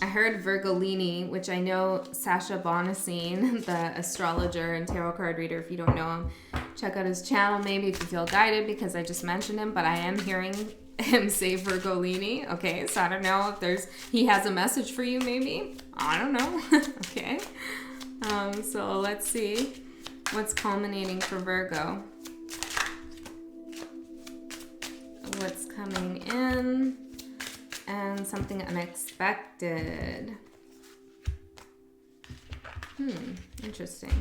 I heard Virgolini, which I know Sasha Bonacine, the astrologer and tarot card reader. If you don't know him, check out his channel maybe if you feel guided, because I just mentioned him, but I am hearing him say Virgolini. Okay, so I don't know if he has a message for you maybe. I don't know. Okay. So let's see what's culminating for Virgo. What's coming in, and something unexpected. Interesting.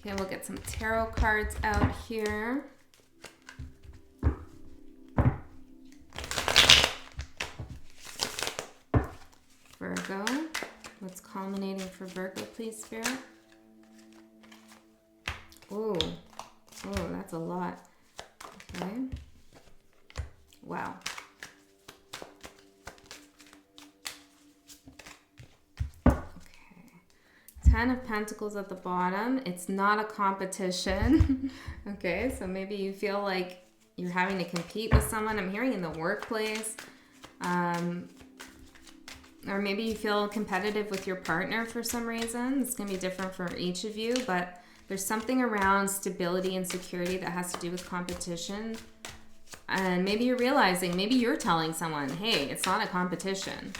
Okay, we'll get some tarot cards out here. Virgo. What's culminating for Virgo, please, Spirit? Oh, that's a lot. Okay. Wow. Okay. 10 of Pentacles at the bottom. It's not a competition. Okay, so maybe you feel like you're having to compete with someone. I'm hearing in the workplace. Or maybe you feel competitive with your partner for some reason. It's going to be different for each of you, but there's something around stability and security that has to do with competition. And maybe you're realizing, maybe you're telling someone, hey, it's not a competition.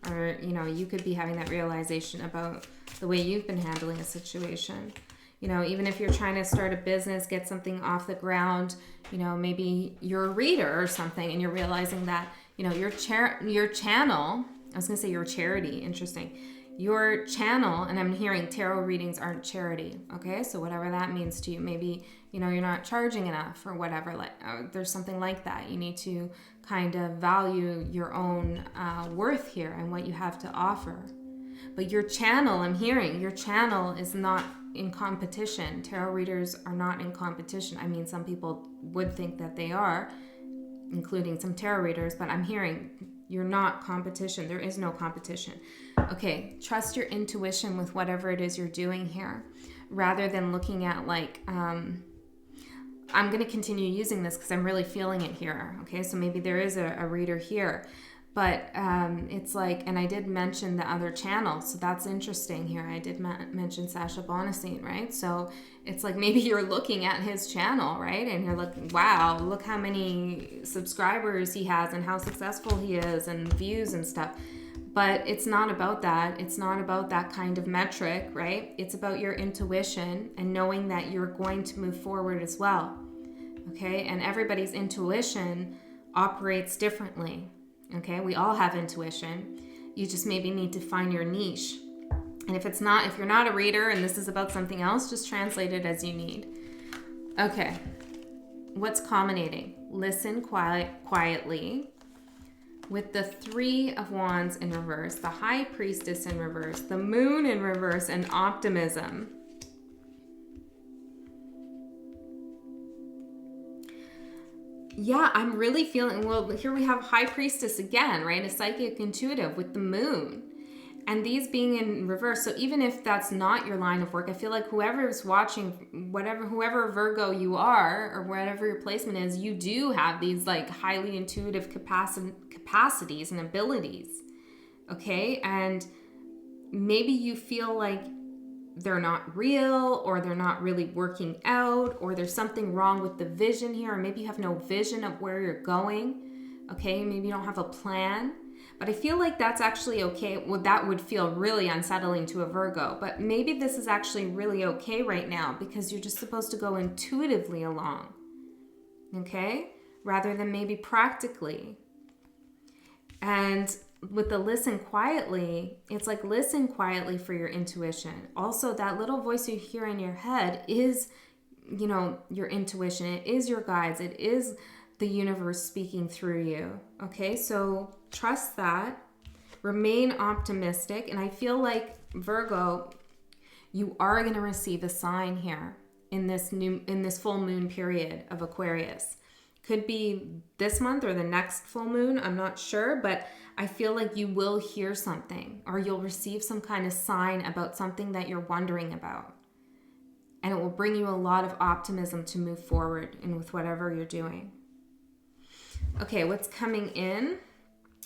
Or, you know, you could be having that realization about the way you've been handling a situation. You know, even if you're trying to start a business, get something off the ground, you know, maybe you're a reader or something and you're realizing that, you know, your channel, I was going to say your charity, interesting. Your channel, and I'm hearing tarot readings aren't charity, okay? So whatever that means to you, maybe, you know, you're not charging enough or whatever, like there's something like that. You need to kind of value your own worth here and what you have to offer. But your channel, I'm hearing, your channel is not in competition. Tarot readers are not in competition. I mean, some people would think that they are, including some tarot readers, but I'm hearing you're not competition. There is no competition. Okay, trust your intuition with whatever it is you're doing here, rather than looking at like, I'm going to continue using this because I'm really feeling it here. Okay, so maybe there is a reader here, but it's like, and I did mention the other channel, so that's interesting here. I did mention Sacha Bonacine, right? So it's like maybe you're looking at his channel, right? And you're looking, wow, look how many subscribers he has and how successful he is and views and stuff. But it's not about that. It's not about that kind of metric, right? It's about your intuition and knowing that you're going to move forward as well. Okay? And everybody's intuition operates differently. Okay? We all have intuition. You just maybe need to find your niche. And if you're not a reader and this is about something else, just translate it as you need. Okay. What's culminating? Listen quietly. With the 3 of Wands in reverse, the High Priestess in reverse, the Moon in reverse, and optimism. Yeah, I'm really feeling, well, here we have High Priestess again, right? A psychic intuitive with the Moon. And these being in reverse, so even if that's not your line of work, I feel like whoever is watching, whoever Virgo you are, or whatever your placement is, you do have these like highly intuitive capacities and abilities, okay? And maybe you feel like they're not real, or they're not really working out, or there's something wrong with the vision here, or maybe you have no vision of where you're going, okay? Maybe you don't have a plan. But I feel like that's actually okay. Well, that would feel really unsettling to a Virgo. But maybe this is actually really okay right now because you're just supposed to go intuitively along. Okay? Rather than maybe practically. And with the listen quietly, it's like listen quietly for your intuition. Also, that little voice you hear in your head is, you know, your intuition. It is your guides. It is the universe speaking through you. Okay, so trust that. Remain optimistic. And I feel like, Virgo, you are going to receive a sign here in this full moon period of Aquarius. Could be this month or the next full moon. I'm not sure, but I feel like you will hear something, or you'll receive some kind of sign about something that you're wondering about. And it will bring you a lot of optimism to move forward and with whatever you're doing. Okay, what's coming in?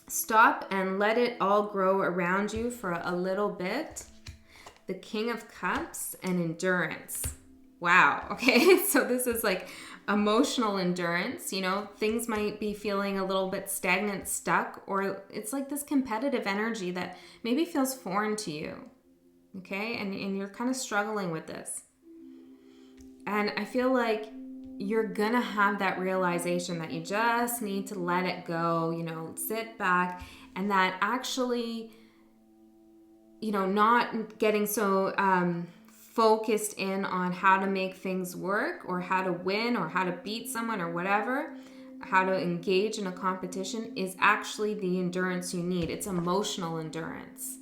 Stop and let it all grow around you for a little bit. The King of Cups and endurance. Wow, okay, so this is like emotional endurance. You know, things might be feeling a little bit stagnant, stuck, or it's like this competitive energy that maybe feels foreign to you, okay? And you're kind of struggling with this. And I feel like you're gonna have that realization that you just need to let it go, you know, sit back, and that actually, you know, not getting so focused in on how to make things work or how to win or how to beat someone or whatever, how to engage in a competition is actually the endurance you need. It's emotional endurance.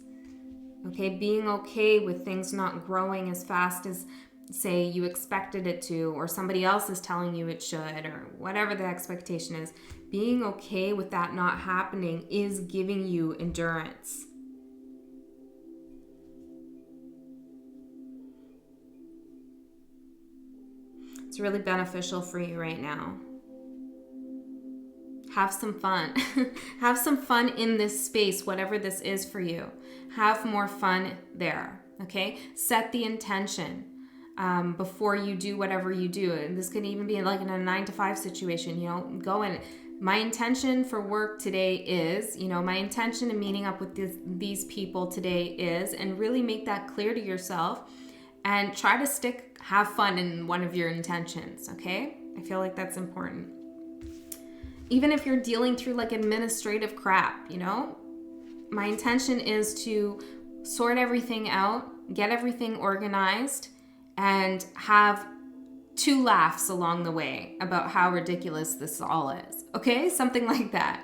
Okay, being okay with things not growing as fast as say you expected it to, or somebody else is telling you it should, or whatever the expectation is, being okay with that not happening is giving you endurance. It's really beneficial for you right now. Have some fun. Have some fun in this space, whatever this is for you. Have more fun there, okay? Set the intention before you do whatever you do. And this could even be like in a 9-to-5 situation, you know, go in. My intention for work today is, you know, my intention in meeting up with these people today is, and really make that clear to yourself and try to have fun in one of your intentions, okay? I feel like that's important. Even if you're dealing through like administrative crap, you know, my intention is to sort everything out, get everything organized, and have 2 laughs along the way about how ridiculous this all is. Okay? Something like that.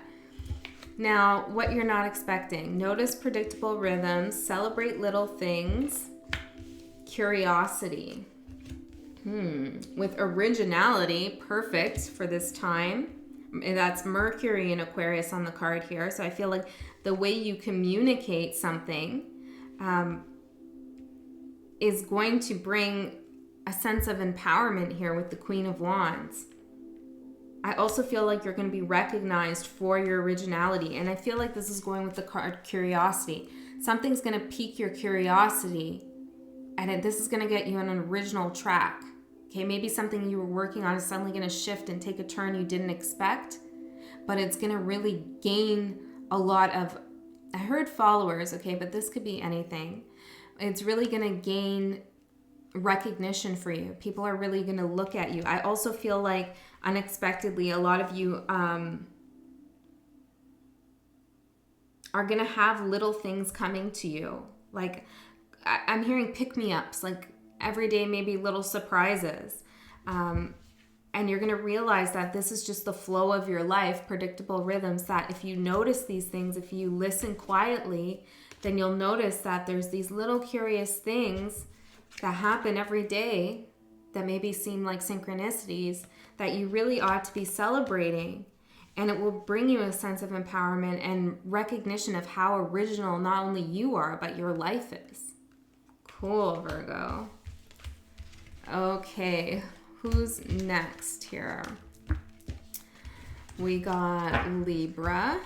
Now, what you're not expecting. Notice predictable rhythms, celebrate little things, curiosity. With originality, perfect for this time. That's Mercury in Aquarius on the card here. So I feel like the way you communicate something is going to bring a sense of empowerment here with the Queen of Wands. I also feel like you're going to be recognized for your originality. And I feel like this is going with the card curiosity. Something's going to pique your curiosity, and this is going to get you on an original track. Okay, maybe something you were working on is suddenly going to shift and take a turn you didn't expect, but it's going to really gain a lot of, I heard followers, okay, but this could be anything. It's really going to gain recognition for you. People are really going to look at you. I also feel like unexpectedly, a lot of you are going to have little things coming to you. Like, I'm hearing pick-me-ups, like, every day, maybe little surprises. And you're going to realize that this is just the flow of your life, predictable rhythms, that if you notice these things, if you listen quietly, then you'll notice that there's these little curious things that happen every day that maybe seem like synchronicities that you really ought to be celebrating. And it will bring you a sense of empowerment and recognition of how original not only you are, but your life is. Cool, Virgo. Okay, who's next here? We got Libra.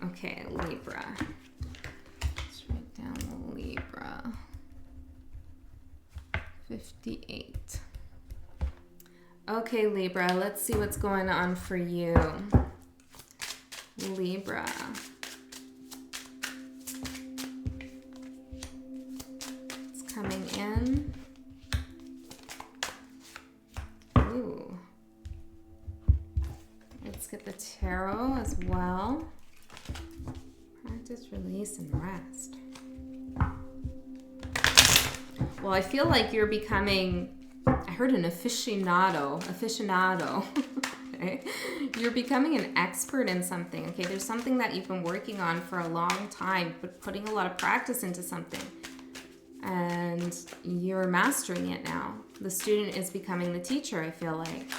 Okay, Libra. Let's write down Libra. 58. Okay, Libra, let's see what's going on for you. Libra. It's coming in. Ooh. Let's get the tarot as well. Practice, release, and rest. Well, I feel like you're becoming, I heard an aficionado. Okay? You're becoming an expert in something. Okay, there's something that you've been working on for a long time, but putting a lot of practice into something. And you're mastering it now. The student is becoming the teacher, I feel like.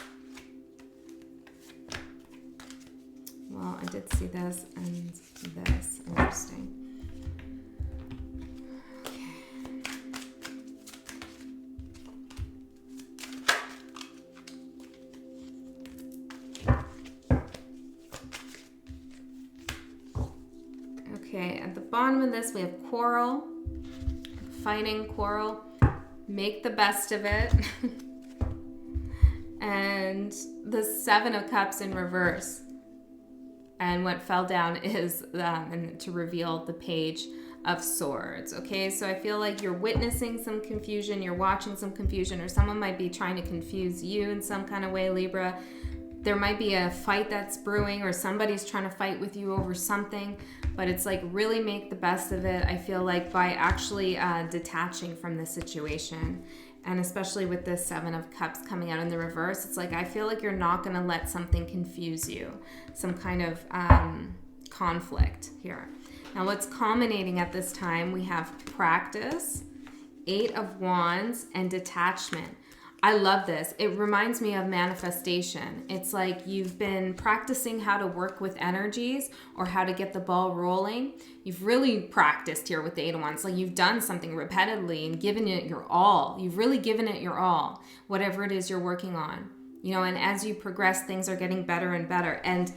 Well, I did see this and this. Interesting. Okay, at the bottom of this, we have quarrel, fighting, quarrel, make the best of it. And the 7 of Cups in reverse. And what fell down is and to reveal the Page of Swords. Okay, so I feel like you're witnessing some confusion, you're watching some confusion, or someone might be trying to confuse you in some kind of way, Libra. There might be a fight that's brewing, or somebody's trying to fight with you over something, but it's like really make the best of it, I feel like, by actually detaching from the situation. And especially with this 7 of Cups coming out in the reverse, it's like I feel like you're not going to let something confuse you, some kind of conflict here. Now, what's culminating at this time, we have practice Eight of Wands and detachment. I love this. It reminds me of manifestation. It's like you've been practicing how to work with energies or how to get the ball rolling. You've really practiced here with the Eight of Wands. Like you've done something repetitively and given it your all. You've really given it your all, whatever it is you're working on. You know, and as you progress, things are getting better and better. And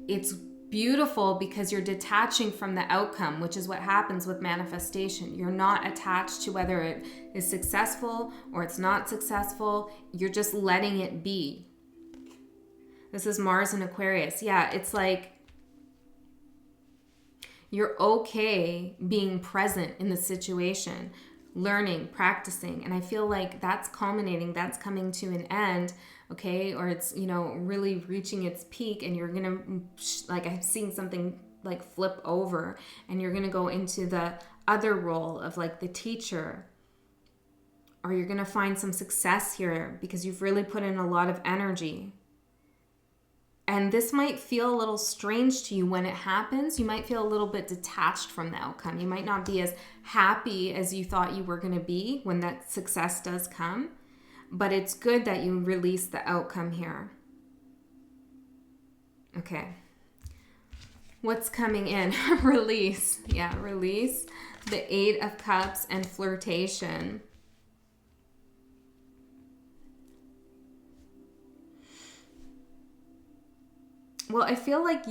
it's beautiful because you're detaching from the outcome, which is what happens with manifestation. You're not attached to whether it is successful or it's not successful. You're just letting it be. This is Mars in Aquarius. Yeah, it's like you're okay being present in the situation, learning, practicing. And I feel like that's culminating, that's coming to an end. Okay, or it's, you know, really reaching its peak, and you're gonna, like, I'm seeing something like flip over, and you're gonna go into the other role of like the teacher, or you're gonna find some success here because you've really put in a lot of energy. And this might feel a little strange to you when it happens. You might feel a little bit detached from the outcome. You might not be as happy as you thought you were gonna be when that success does come. But it's good that you release the outcome here. Okay. What's coming in? Release. Yeah, release. The Eight of Cups and flirtation. Well, I feel like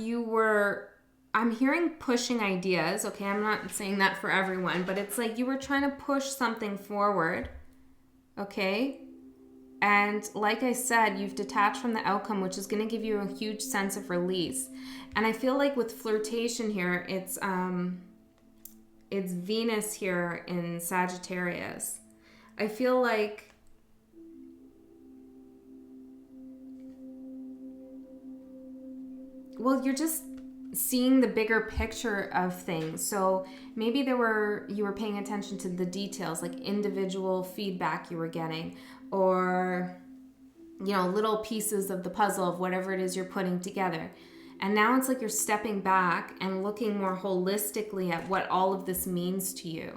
I'm hearing pushing ideas. Okay, I'm not saying that for everyone, but it's like you were trying to push something forward. Okay? And like I said, you've detached from the outcome, which is going to give you a huge sense of release. And I feel like with flirtation here, it's Venus here in Sagittarius. I feel like you're just seeing the bigger picture of things. So maybe you were paying attention to the details, like individual feedback you were getting, or, you know, little pieces of the puzzle of whatever it is you're putting together. And now it's like you're stepping back and looking more holistically at what all of this means to you.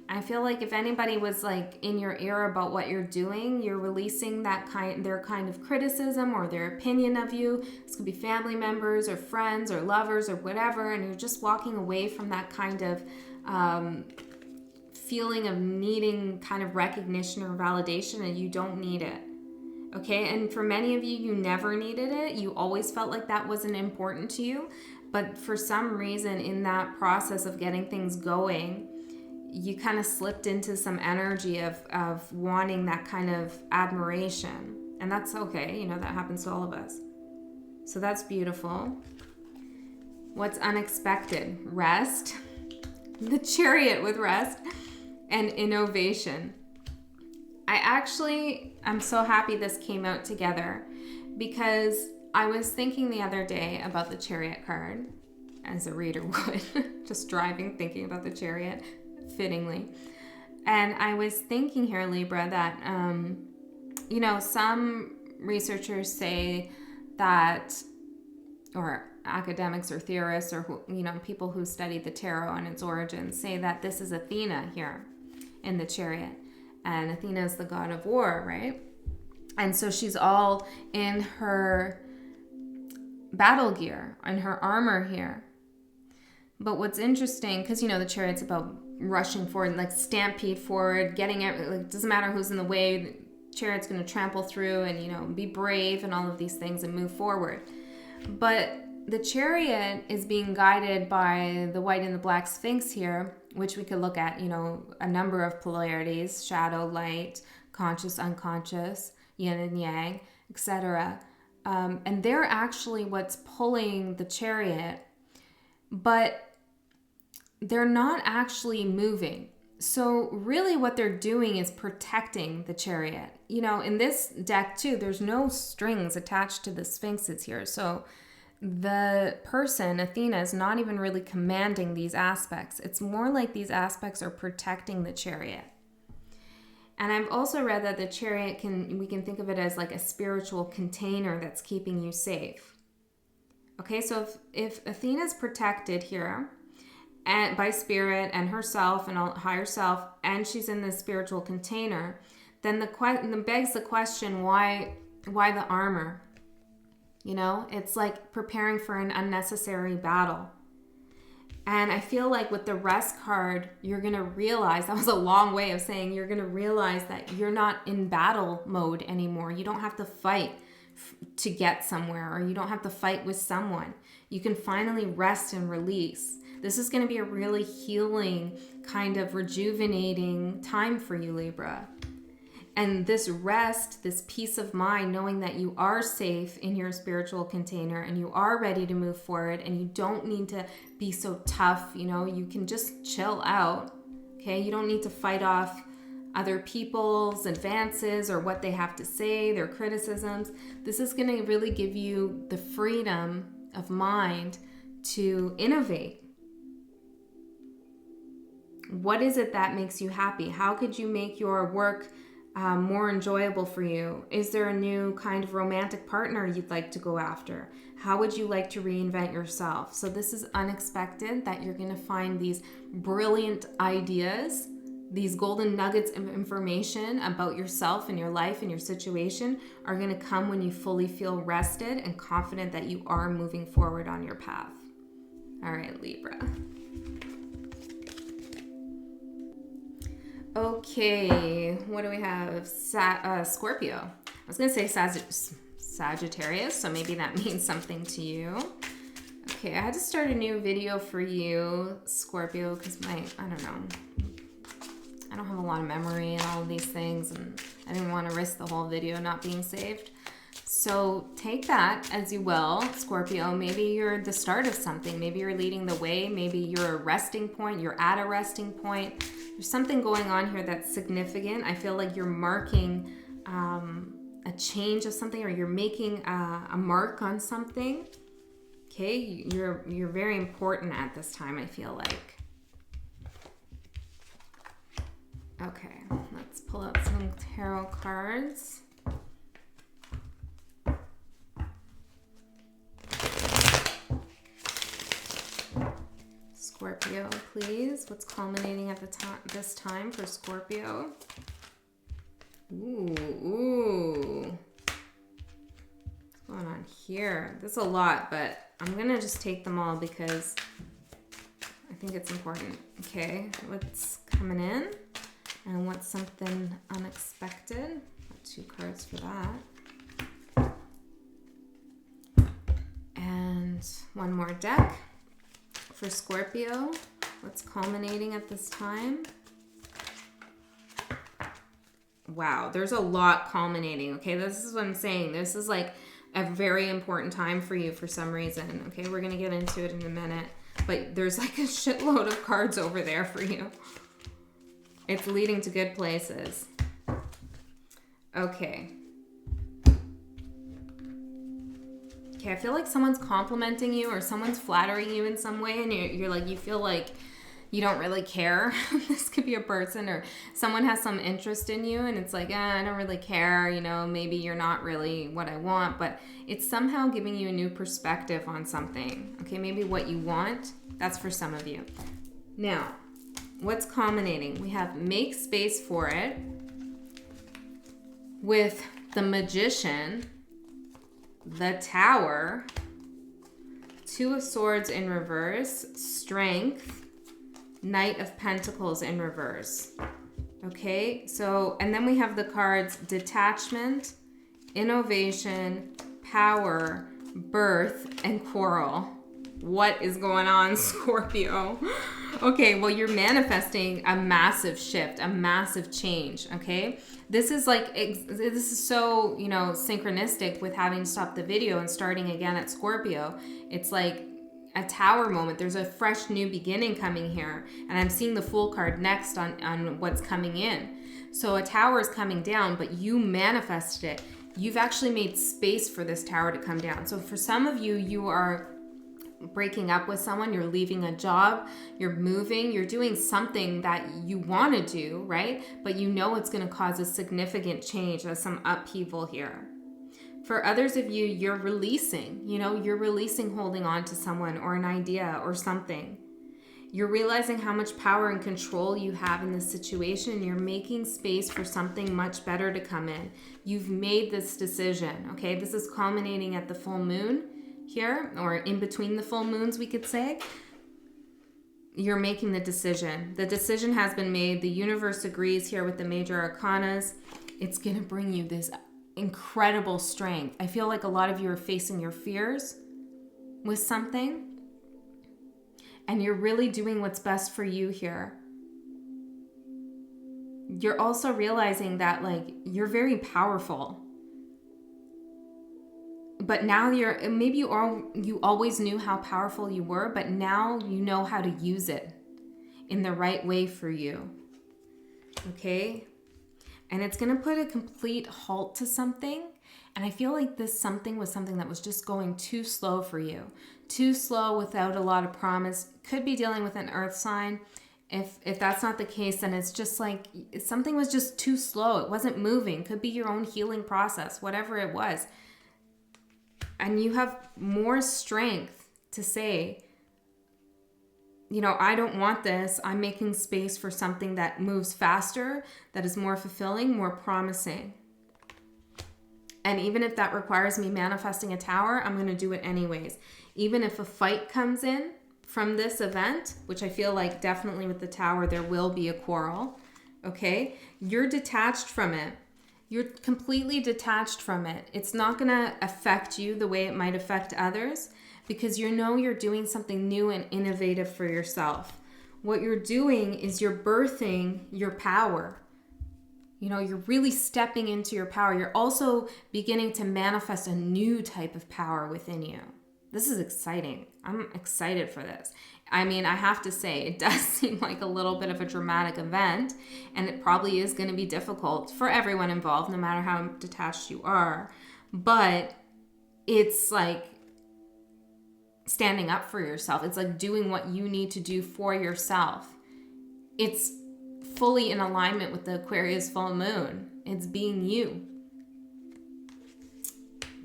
I feel like if anybody was like in your ear about what you're doing, you're releasing their kind of criticism or their opinion of you. This could be family members or friends or lovers or whatever, and you're just walking away from that kind of feeling of needing kind of recognition or validation, and you don't need it. Okay, and for many of you, you never needed it. You always felt like that wasn't important to you, but for some reason in that process of getting things going, you kind of slipped into some energy of wanting that kind of admiration. And that's okay. You know, that happens to all of us. So that's beautiful. What's unexpected? Rest. The Chariot with rest and innovation. I'm so happy this came out together because I was thinking the other day about the Chariot card, as a reader would, just driving, thinking about the Chariot. Fittingly. And I was thinking here, Libra, that, you know, some researchers say that, or academics or theorists or, you know, people who study the tarot and its origins say that this is Athena here in the Chariot. And Athena is the god of war, right? And so she's all in her battle gear and her armor here. But what's interesting, because, you know, the Chariot's about rushing forward, like stampede forward, getting it, like, it doesn't matter who's in the way, the Chariot's going to trample through and, you know, be brave and all of these things and move forward. But the Chariot is being guided by the white and the black Sphinx here, which we could look at, you know, a number of polarities: shadow, light, conscious, unconscious, yin and yang, etc. And they're actually what's pulling the Chariot, but they're not actually moving. So really what they're doing is protecting the Chariot. You know, in this deck too, there's no strings attached to the Sphinxes here. So the person, Athena, is not even really commanding these aspects. It's more like these aspects are protecting the Chariot. And I've also read that the Chariot we can think of it as like a spiritual container that's keeping you safe. Okay, so if Athena's protected here, and by spirit and herself and all, higher self, and she's in this spiritual container, then then begs the question, why the armor? You know, it's like preparing for an unnecessary battle. And I feel like with the rest card, you're going to realize, that was a long way of saying, you're going to realize that you're not in battle mode anymore. You don't have to fight to get somewhere, or you don't have to fight with someone. You can finally rest and release. This is going to be a really healing, kind of rejuvenating time for you, Libra. And this rest, this peace of mind, knowing that you are safe in your spiritual container and you are ready to move forward and you don't need to be so tough, you know, you can just chill out, okay? You don't need to fight off other people's advances or what they have to say, their criticisms. This is going to really give you the freedom of mind to innovate. What is it that makes you happy? How could you make your work more enjoyable for you? Is there a new kind of romantic partner you'd like to go after? How would you like to reinvent yourself? So this is unexpected, that you're going to find these brilliant ideas, these golden nuggets of information about yourself and your life and your situation are going to come when you fully feel rested and confident that you are moving forward on your path. All right, Libra. Okay, what do we have? Scorpio. I was going to say Sagittarius, so maybe that means something to you. Okay, I had to start a new video for you, Scorpio, because I don't have a lot of memory and all of these things, and I didn't want to risk the whole video not being saved. So take that as you will, Scorpio. Maybe you're the start of something. Maybe you're leading the way. Maybe you're a resting point. You're at a resting point. There's something going on here that's significant. I feel like you're marking a change of something, or you're making a mark on something. Okay, you're very important at this time, I feel like. Okay, let's pull out some tarot cards. Scorpio, please. What's culminating at this time for Scorpio? Ooh. What's going on here? There's a lot, but I'm going to just take them all because I think it's important. Okay, what's coming in? And what's something unexpected? Got 2 cards for that. And one more deck. For Scorpio, what's culminating at this time? Wow, there's a lot culminating, okay? This is what I'm saying. This is like a very important time for you for some reason, okay? We're going to get into it in a minute, but there's like a shitload of cards over there for you. It's leading to good places. Okay. Okay, I feel like someone's complimenting you or someone's flattering you in some way, and you're like, you feel like you don't really care. This could be a person, or someone has some interest in you and it's like, I don't really care, you know, maybe you're not really what I want, but it's somehow giving you a new perspective on something. Okay, maybe what you want, that's for some of you. Now, what's culminating? We have make space for it with the Magician, the Tower, 2 of Swords in reverse, Strength, Knight of Pentacles in reverse. Okay, so, and then we have the cards Detachment, Innovation, Power, Birth, and Quarrel. What is going on, Scorpio? Okay, well, you're manifesting a massive shift, a massive change, okay? This is like, this is so, you know, synchronistic with having stopped the video and starting again at Scorpio. It's like a Tower moment. There's a fresh new beginning coming here. And I'm seeing the Fool card next on what's coming in. So a Tower is coming down, but you manifested it. You've actually made space for this Tower to come down. So for some of you, you are breaking up with someone, you're leaving a job, you're moving, you're doing something that you want to do, right? But you know it's going to cause a significant change. There's some upheaval here. For others of you, you're releasing, you know, you're releasing holding on to someone or an idea or something. You're realizing how much power and control you have in this situation, and you're making space for something much better to come in. You've made this decision, okay? This is culminating at the full moon here, or in between the full moons, we could say. You're making the decision. The decision has been made. The universe agrees here with the major arcanas. It's going to bring you this incredible strength. I feel like a lot of you are facing your fears with something, and you're really doing what's best for you here. You're also realizing that, like, you're very powerful. But now maybe you always knew how powerful you were, but now you know how to use it in the right way for you. Okay? And it's going to put a complete halt to something. And I feel like this something was something that was just going too slow for you. Too slow without a lot of promise. Could be dealing with an earth sign. If that's not the case, then it's just like something was just too slow. It wasn't moving. Could be your own healing process, whatever it was. And you have more strength to say, you know, I don't want this. I'm making space for something that moves faster, that is more fulfilling, more promising. And even if that requires me manifesting a tower, I'm going to do it anyways. Even if a fight comes in from this event, which I feel like definitely with the tower, there will be a quarrel, okay? You're detached from it. You're completely detached from it. It's not going to affect you the way it might affect others, because you know you're doing something new and innovative for yourself. What you're doing is you're birthing your power. You know, you're really stepping into your power. You're also beginning to manifest a new type of power within you. This is exciting. I'm excited for this. I mean, I have to say, it does seem like a little bit of a dramatic event, and it probably is going to be difficult for everyone involved, no matter how detached you are. But it's like standing up for yourself. It's like doing what you need to do for yourself. It's fully in alignment with the Aquarius full moon. It's being you.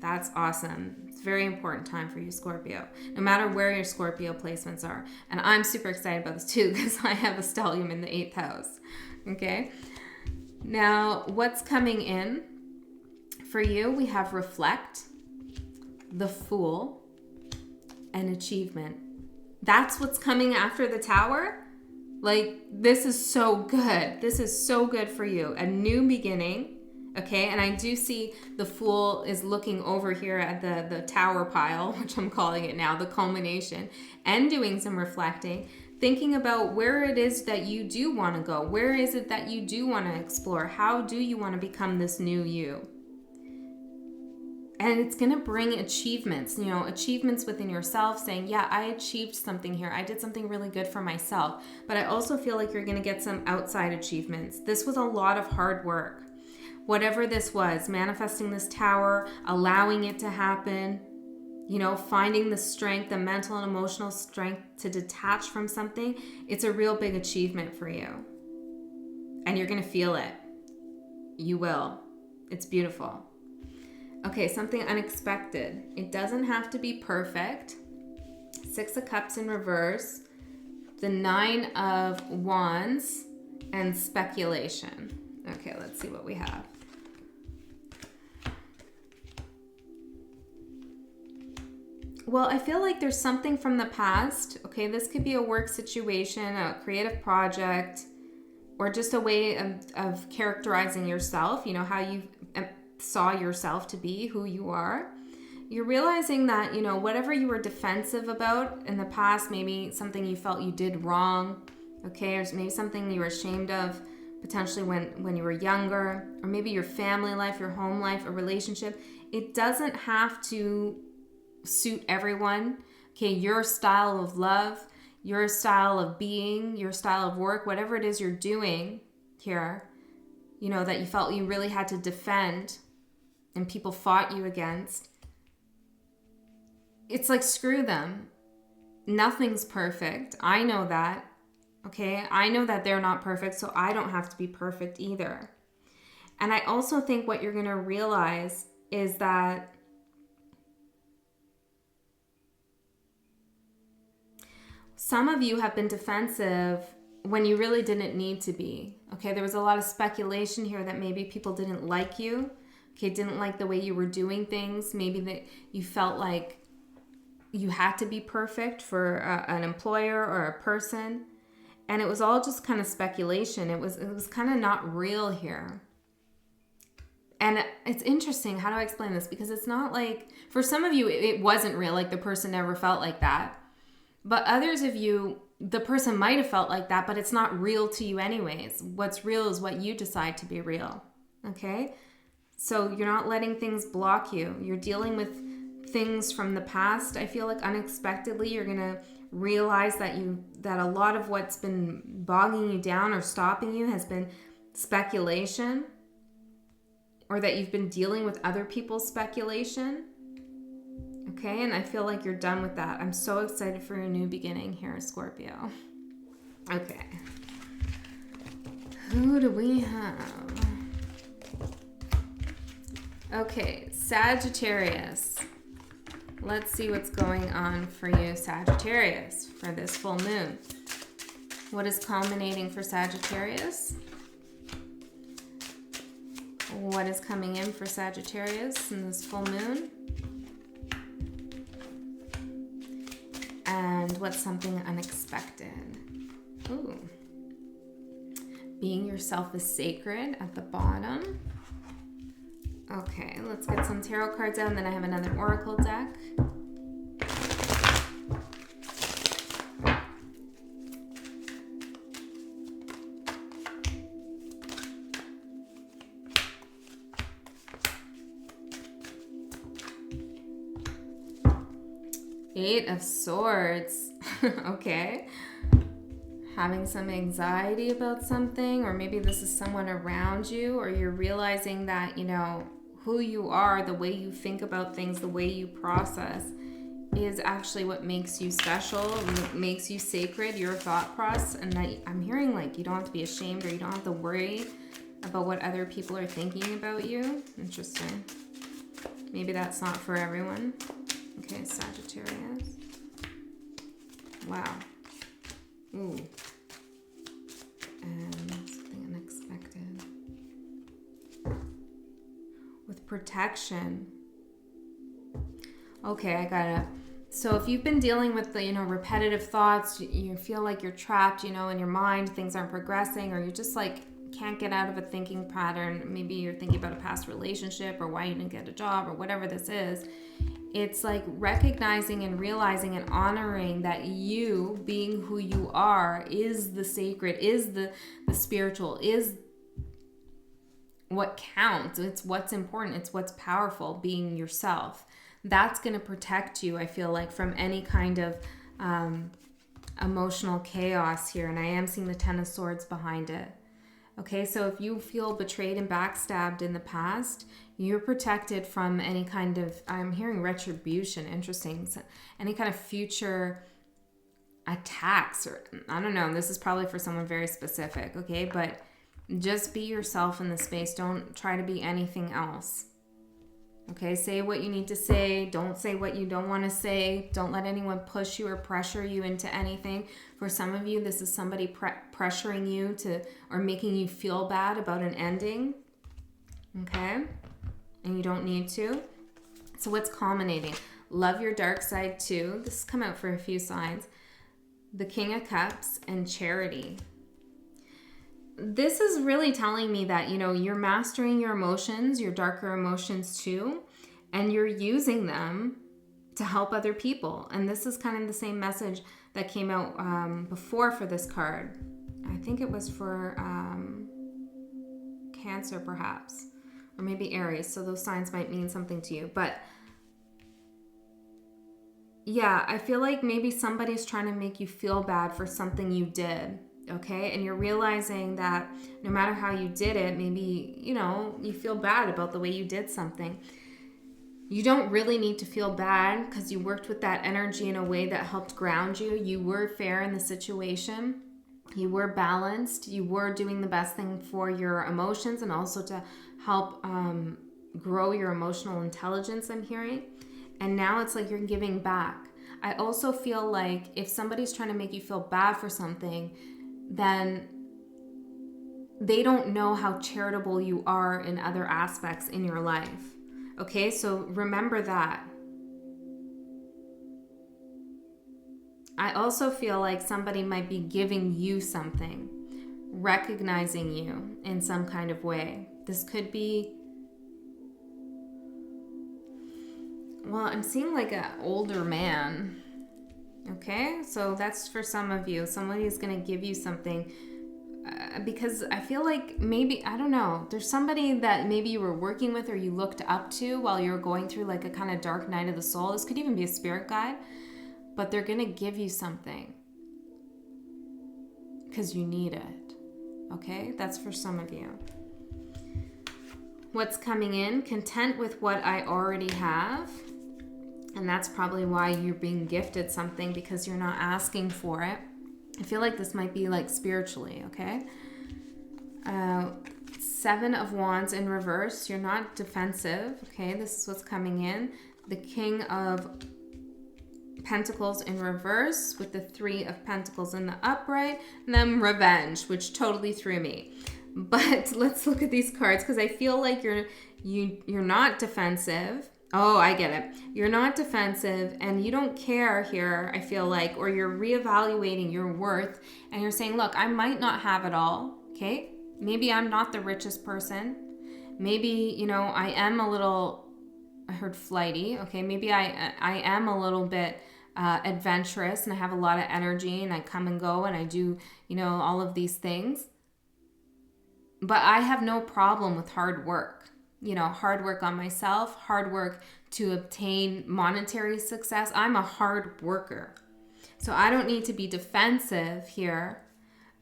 That's awesome. It's a very important time for you, Scorpio, no matter where your Scorpio placements are. And I'm super excited about this too, because I have a stellium in the 8th house. Okay. Now, what's coming in for you? We have reflect, the Fool, and achievement. That's what's coming after the tower. Like, this is so good. This is so good for you. A new beginning. Okay, and I do see the Fool is looking over here at the tower pile, which I'm calling it now, the culmination, and doing some reflecting, thinking about where it is that you do want to go. Where is it that you do want to explore? How do you want to become this new you? And it's going to bring achievements, you know, achievements within yourself, saying, yeah, I achieved something here. I did something really good for myself. But I also feel like you're going to get some outside achievements. This was a lot of hard work. Whatever this was, manifesting this tower, allowing it to happen, you know, finding the strength, the mental and emotional strength to detach from something, it's a real big achievement for you. And you're going to feel it. You will. It's beautiful. Okay, something unexpected. It doesn't have to be perfect. 6 of Cups in reverse, the 9 of Wands, and speculation. Okay, let's see what we have. Well, I feel like there's something from the past. Okay, this could be a work situation, a creative project, or just a way of characterizing yourself, you know, how you saw yourself to be, who you are. You're realizing that, you know, whatever you were defensive about in the past, maybe something you felt you did wrong, okay, or maybe something you were ashamed of, potentially when you were younger, or maybe your family life, your home life, a relationship. It doesn't have to suit everyone. Okay, your style of love, your style of being, your style of work, whatever it is you're doing here, you know, that you felt you really had to defend and people fought you against. It's like, screw them. Nothing's perfect. I know that. Okay, I know that they're not perfect, so I don't have to be perfect either. And I also think what you're going to realize is that some of you have been defensive when you really didn't need to be. Okay, there was a lot of speculation here that maybe people didn't like you. Okay, didn't like the way you were doing things. Maybe that you felt like you had to be perfect for an employer or a person. And it was all just kind of speculation. It was kind of not real here. And it's interesting. How do I explain this? Because it's not like, for some of you, it wasn't real. Like the person never felt like that. But others of you, the person might have felt like that, but it's not real to you anyways. What's real is what you decide to be real. Okay? So you're not letting things block you. You're dealing with things from the past. I feel like unexpectedly you're going to realize that a lot of what's been bogging you down or stopping you has been speculation, or that you've been dealing with other people's speculation. Okay, and I feel like you're done with that. I'm so excited for your new beginning here, Scorpio. Okay. Who do we have? Okay, Sagittarius. Let's see what's going on for you, Sagittarius, for this full moon. What is culminating for Sagittarius? What is coming in for Sagittarius in this full moon? And what's something unexpected? Ooh. Being yourself is sacred at the bottom. Okay, let's get some tarot cards out, and then I have another oracle deck. Eight of Swords. Okay. Having some anxiety about something, or maybe this is someone around you, or you're realizing that, you know, who you are, the way you think about things, the way you process is actually what makes you special, what makes you sacred, your thought process. And that I'm hearing like you don't have to be ashamed, or you don't have to worry about what other people are thinking about you. Interesting. Maybe that's not for everyone. Okay, Sagittarius. Wow. Ooh. And something unexpected. With protection. Okay, I got it. So if you've been dealing with the, repetitive thoughts, you feel like you're trapped, in your mind, things aren't progressing, or you just like can't get out of a thinking pattern. Maybe you're thinking about a past relationship or why you didn't get a job or whatever this is. It's like recognizing and realizing and honoring that you being who you are is the sacred, is the spiritual, is what counts. It's what's important. It's what's powerful, being yourself. That's going to protect you, I feel like, from any kind of emotional chaos here. And I am seeing the Ten of Swords behind it. Okay, so if you feel betrayed and backstabbed in the past, you're protected from any kind of, I'm hearing retribution, interesting, so any kind of future attacks, or I don't know, this is probably for someone very specific, okay? But just be yourself in the space. Don't try to be anything else. Okay, say what you need to say. Don't say what you don't want to say. Don't let anyone push you or pressure you into anything. For some of you, this is somebody pressuring you to, or making you feel bad about an ending. Okay, and you don't need to. So what's culminating? Love your dark side too. This has come out for a few signs. The King of Cups and Charity. This is really telling me that, you're mastering your emotions, your darker emotions too, and you're using them to help other people. And this is kind of the same message that came out before for this card. I think it was for Cancer perhaps, or maybe Aries. So those signs might mean something to you. But yeah, I feel like maybe somebody's trying to make you feel bad for something you did. Okay, and you're realizing that no matter how you did it, maybe, you feel bad about the way you did something. You don't really need to feel bad because you worked with that energy in a way that helped ground you. You were fair in the situation. You were balanced. You were doing the best thing for your emotions and also to help grow your emotional intelligence, I'm hearing. And now it's like you're giving back. I also feel like if somebody's trying to make you feel bad for something, then they don't know how charitable you are in other aspects in your life. Okay, so remember that. I also feel like somebody might be giving you something, recognizing you in some kind of way. This could be, well, I'm seeing like an older man. Okay, so that's for some of you. Somebody is going to give you something because I feel like maybe, I don't know, there's somebody that maybe you were working with or you looked up to while you were going through like a kind of dark night of the soul. This could even be a spirit guide, but they're going to give you something because you need it. Okay, that's for some of you. What's coming in? Content with what I already have. And that's probably why you're being gifted something, because you're not asking for it. I feel like this might be like spiritually, okay? 7 of Wands in reverse. You're not defensive, okay? This is what's coming in. The King of Pentacles in reverse with the 3 of Pentacles in the upright. And then revenge, which totally threw me. But let's look at these cards, because I feel like you're not defensive. Oh, I get it. You're not defensive and you don't care here, I feel like, or you're reevaluating your worth and you're saying, look, I might not have it all, okay? Maybe I'm not the richest person. Maybe, you know, I am a little, I heard flighty, okay? Maybe I am a little bit adventurous and I have a lot of energy and I come and go and I do, you know, all of these things. But I have no problem with hard work. You know, hard work on myself, hard work to obtain monetary success. I'm a hard worker. So I don't need to be defensive here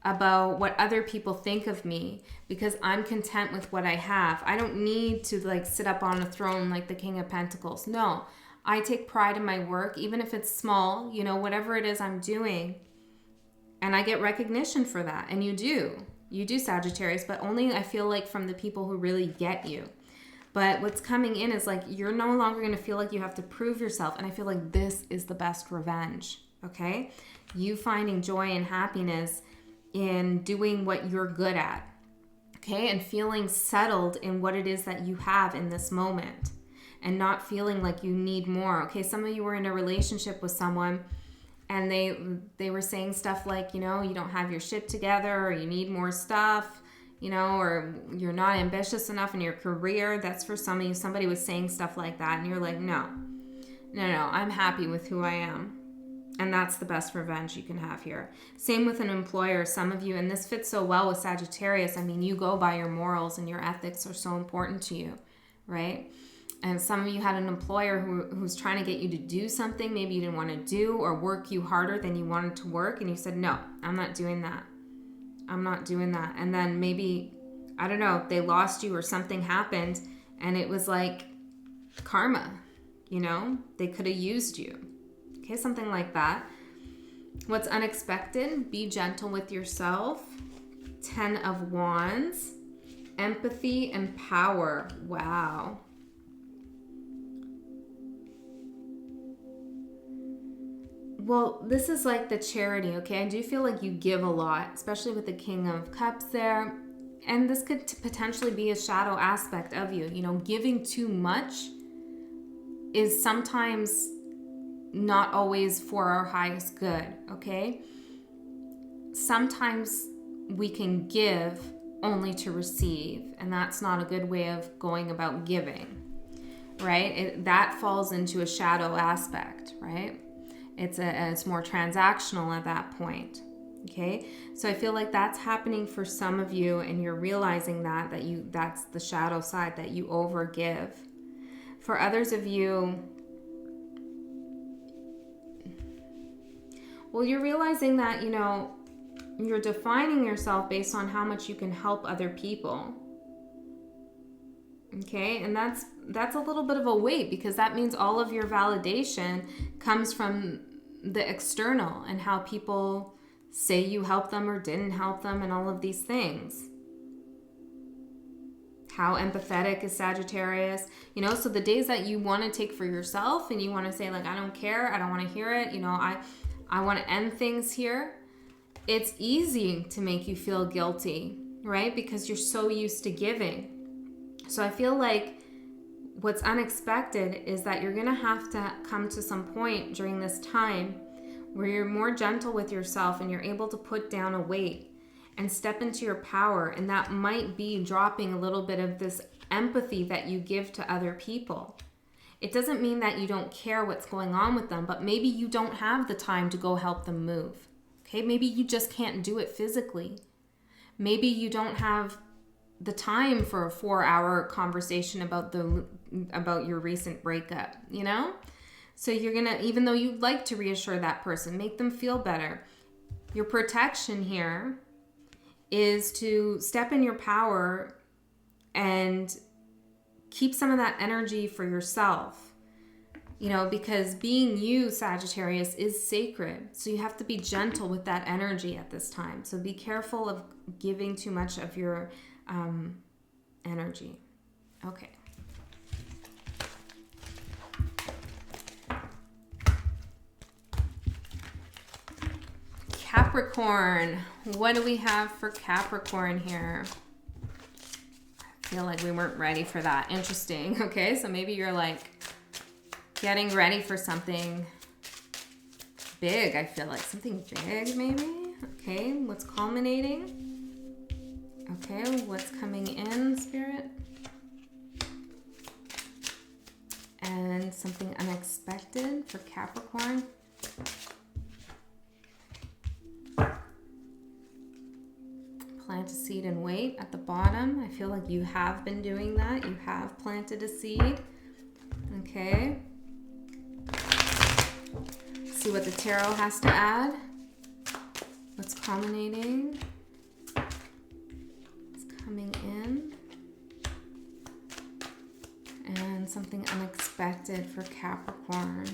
about what other people think of me because I'm content with what I have. I don't need to like sit up on a throne like the King of Pentacles. No, I take pride in my work, even if it's small, you know, whatever it is I'm doing. And I get recognition for that. And you do. You do, Sagittarius, but only I feel like from the people who really get you. But what's coming in is like you're no longer going to feel like you have to prove yourself. And I feel like this is the best revenge, okay? You finding joy and happiness in doing what you're good at, okay? And feeling settled in what it is that you have in this moment and not feeling like you need more, okay? Some of you were in a relationship with someone and they were saying stuff like, you know, you don't have your shit together or you need more stuff, you know, or you're not ambitious enough in your career. That's for some of you. Somebody was saying stuff like that and you're like, no, I'm happy with who I am. And that's the best revenge you can have here. Same with an employer. Some of you, and this fits so well with Sagittarius. I mean, you go by your morals and your ethics are so important to you, right? And some of you had an employer who's trying to get you to do something maybe you didn't want to do or work you harder than you wanted to work. And you said, no, I'm not doing that. I'm not doing that. And then maybe, I don't know, they lost you or something happened and it was like karma, you know, they could have used you. Okay, something like that. What's unexpected? Be gentle with yourself. 10 of Wands. Empathy and power. Wow. Well, this is like the charity, okay? I do feel like you give a lot, especially with the King of Cups there. And this could potentially be a shadow aspect of you. You know, giving too much is sometimes not always for our highest good, okay? Sometimes we can give only to receive, and that's not a good way of going about giving, right? That falls into a shadow aspect, right? It's more transactional at that point, okay? So I feel like that's happening for some of you, and you're realizing that's the shadow side, that you overgive. For others of you, well, you're realizing that, you know, you're defining yourself based on how much you can help other people. Okay, and that's a little bit of a weight, because that means all of your validation comes from the external and how people say you helped them or didn't help them and all of these things. How empathetic is Sagittarius? You know, so the days that you want to take for yourself and you want to say like, I don't care, I don't want to hear it, you know, I want to end things here. It's easy to make you feel guilty, right? Because you're so used to giving. So I feel like what's unexpected is that you're going to have to come to some point during this time where you're more gentle with yourself and you're able to put down a weight and step into your power. And that might be dropping a little bit of this empathy that you give to other people. It doesn't mean that you don't care what's going on with them, but maybe you don't have the time to go help them move. Okay, maybe you just can't do it physically. Maybe you don't have the time for a 4-hour conversation about your recent breakup, you know? So you're gonna, even though you'd like to reassure that person, make them feel better. Your protection here is to step in your power and keep some of that energy for yourself, you know, because being you, Sagittarius, is sacred. So you have to be gentle with that energy at this time. So be careful of giving too much of your energy. Okay. Capricorn. What do we have for Capricorn here? I feel like we weren't ready for that. Interesting. Okay, so maybe you're like getting ready for something big. I feel like something big maybe. Okay, what's culminating? Okay, what's coming in, Spirit? And something unexpected for Capricorn. Plant a seed and wait at the bottom. I feel like you have been doing that. You have planted a seed. Okay. See what the tarot has to add. What's culminating? It's coming in. And something unexpected for Capricorn.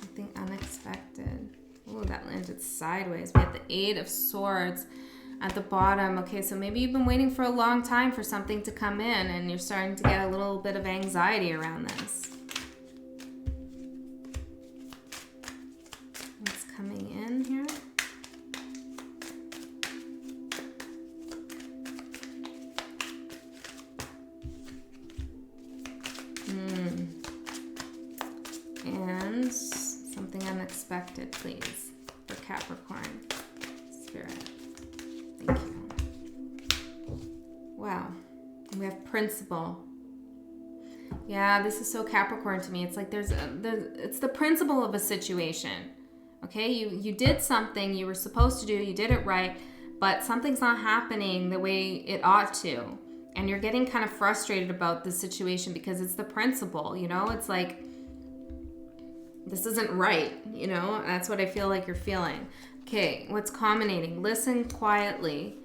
Something unexpected. Oh, that landed sideways. We have the 8 of Swords at the bottom. Okay, so maybe you've been waiting for a long time for something to come in and you're starting to get a little bit of anxiety around this. What's coming in here? And something unexpected, please, for Capricorn. Spirit. Thank you. Wow. We have principle. Yeah, this is so Capricorn to me. It's like it's the principle of a situation. Okay, you did something you were supposed to do, you did it right, but something's not happening the way it ought to. And you're getting kind of frustrated about the situation because it's the principle, you know? It's like, this isn't right, you know? That's what I feel like you're feeling. Okay, what's culminating? Listen quietly.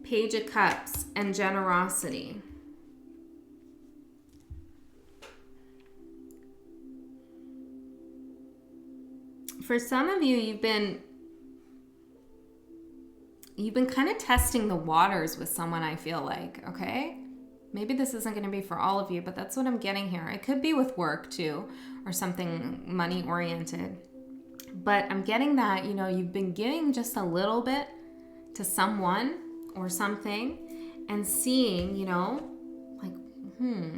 Page of Cups and generosity. For some of you, you've been kind of testing the waters with someone, I feel like, okay? Maybe this isn't going to be for all of you, but that's what I'm getting here. It could be with work too, or something money oriented. But I'm getting that, you know, you've been giving just a little bit to someone or something and seeing, you know, like,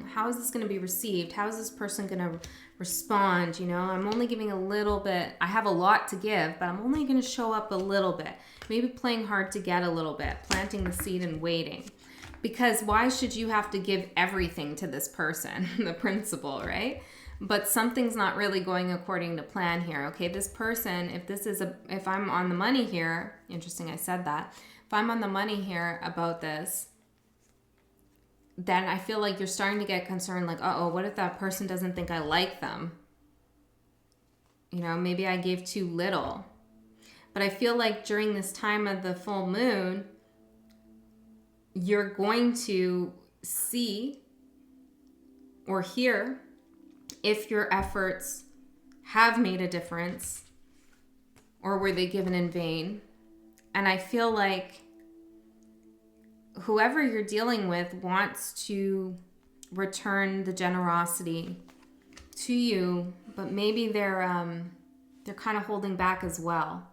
how is this going to be received? How is this person going to respond? You know, I'm only giving a little bit. I have a lot to give, but I'm only going to show up a little bit. Maybe playing hard to get a little bit, planting the seed and waiting. Because why should you have to give everything to this person? The principle, right? But something's not really going according to plan here. Okay, this person, if I'm on the money here, interesting I said that. If I'm on the money here about this, then I feel like you're starting to get concerned, like, uh-oh, what if that person doesn't think I like them? You know, maybe I gave too little. But I feel like during this time of the full moon, you're going to see or hear if your efforts have made a difference or were they given in vain. And I feel like whoever you're dealing with wants to return the generosity to you, but maybe they're kind of holding back as well.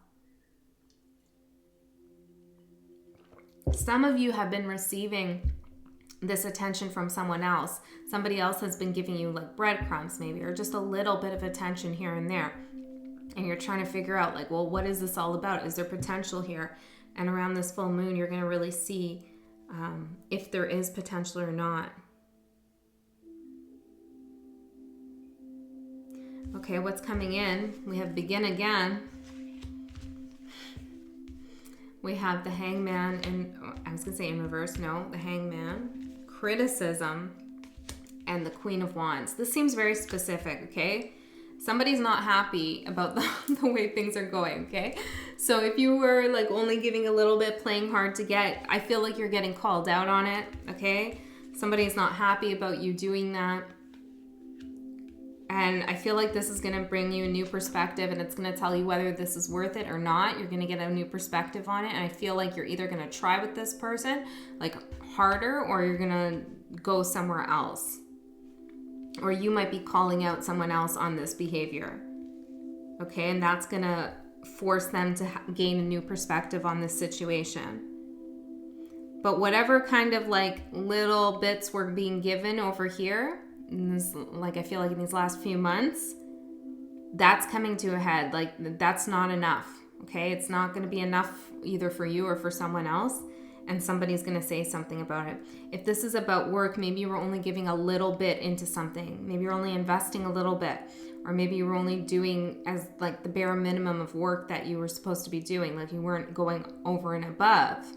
Some of you have been receiving this attention from someone else. Somebody else has been giving you like breadcrumbs maybe, or just a little bit of attention here and there. And you're trying to figure out like, well, what is this all about? Is there potential here? And around this full moon, you're going to really see if there is potential or not. Okay, what's coming in? We have begin again. We have the hangman, and I was going to say in reverse, no, the hangman, criticism, and the Queen of Wands. This seems very specific, okay? Somebody's not happy about the way things are going, okay? So if you were like only giving a little bit, playing hard to get, I feel like you're getting called out on it, okay? Somebody's not happy about you doing that. And I feel like this is going to bring you a new perspective, and it's going to tell you whether this is worth it or not. You're going to get a new perspective on it. And I feel like you're either going to try with this person like harder, or you're going to go somewhere else. Or you might be calling out someone else on this behavior. Okay, and that's going to force them to gain a new perspective on this situation. But whatever kind of like little bits were being given over here, this, like I feel like in these last few months, that's coming to a head. Like that's not enough. Okay, it's not going to be enough either for you or for someone else, and somebody's going to say something about it. If this is about work, maybe you were only giving a little bit into something. Maybe you're only investing a little bit, or maybe you were only doing as like the bare minimum of work that you were supposed to be doing. Like you weren't going over and above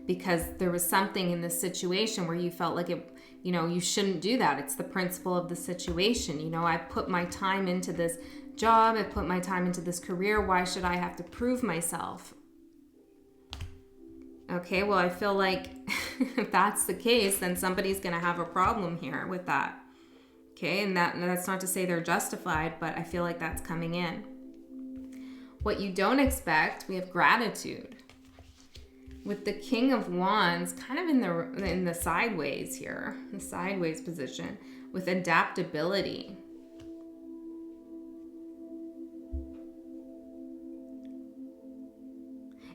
because there was something in this situation where you felt like it, you know, you shouldn't do that. It's the principle of the situation. You know, I put my time into this job. I put my time into this career. Why should I have to prove myself? Okay, well, I feel like if that's the case, then somebody's going to have a problem here with that. Okay, and that's not to say they're justified, but I feel like that's coming in. What you don't expect, we have gratitude. With the King of Wands kind of in the sideways here, the sideways position, with adaptability.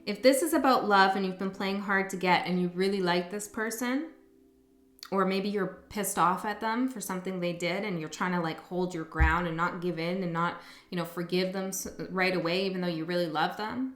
If this is about love and you've been playing hard to get and you really like this person, or maybe you're pissed off at them for something they did and you're trying to like hold your ground and not give in and not, you know, forgive them right away even though you really love them,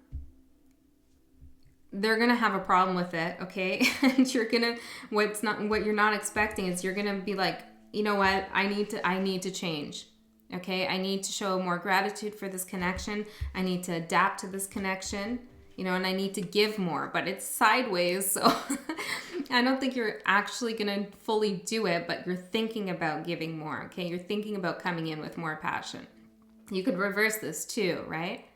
they're going to have a problem with it, okay? And you're going to, what you're not expecting is you're going to be like, you know what, I need to change, okay? I need to show more gratitude for this connection. I need to adapt to this connection, you know, and I need to give more, but it's sideways, so I don't think you're actually going to fully do it, but you're thinking about giving more, okay? You're thinking about coming in with more passion. You could reverse this too, right?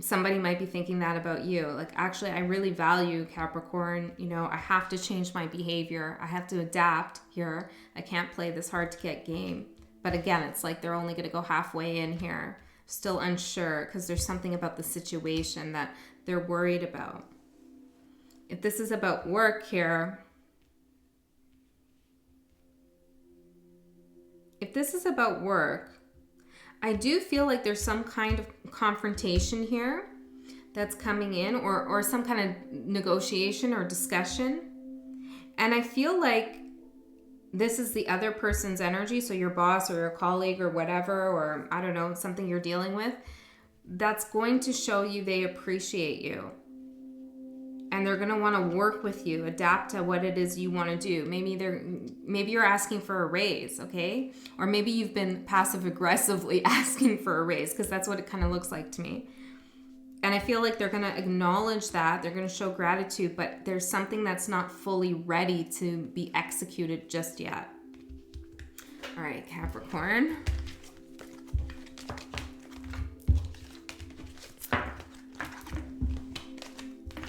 Somebody might be thinking that about you. Like, actually, I really value Capricorn. You know, I have to change my behavior. I have to adapt here. I can't play this hard to get game. But again, it's like they're only going to go halfway in here. Still unsure because there's something about the situation that they're worried about. If this is about work here, I do feel like there's some kind of confrontation here that's coming in, or some kind of negotiation or discussion. And I feel like this is the other person's energy, so your boss or your colleague or whatever, or I don't know, something you're dealing with, that's going to show you they appreciate you. And they're going to want to work with you, adapt to what it is you want to do. Maybe you're asking for a raise, okay? Or maybe you've been passive aggressively asking for a raise, because that's what it kind of looks like to me. And I feel like they're going to acknowledge that. They're going to show gratitude, but there's something that's not fully ready to be executed just yet. All right, Capricorn.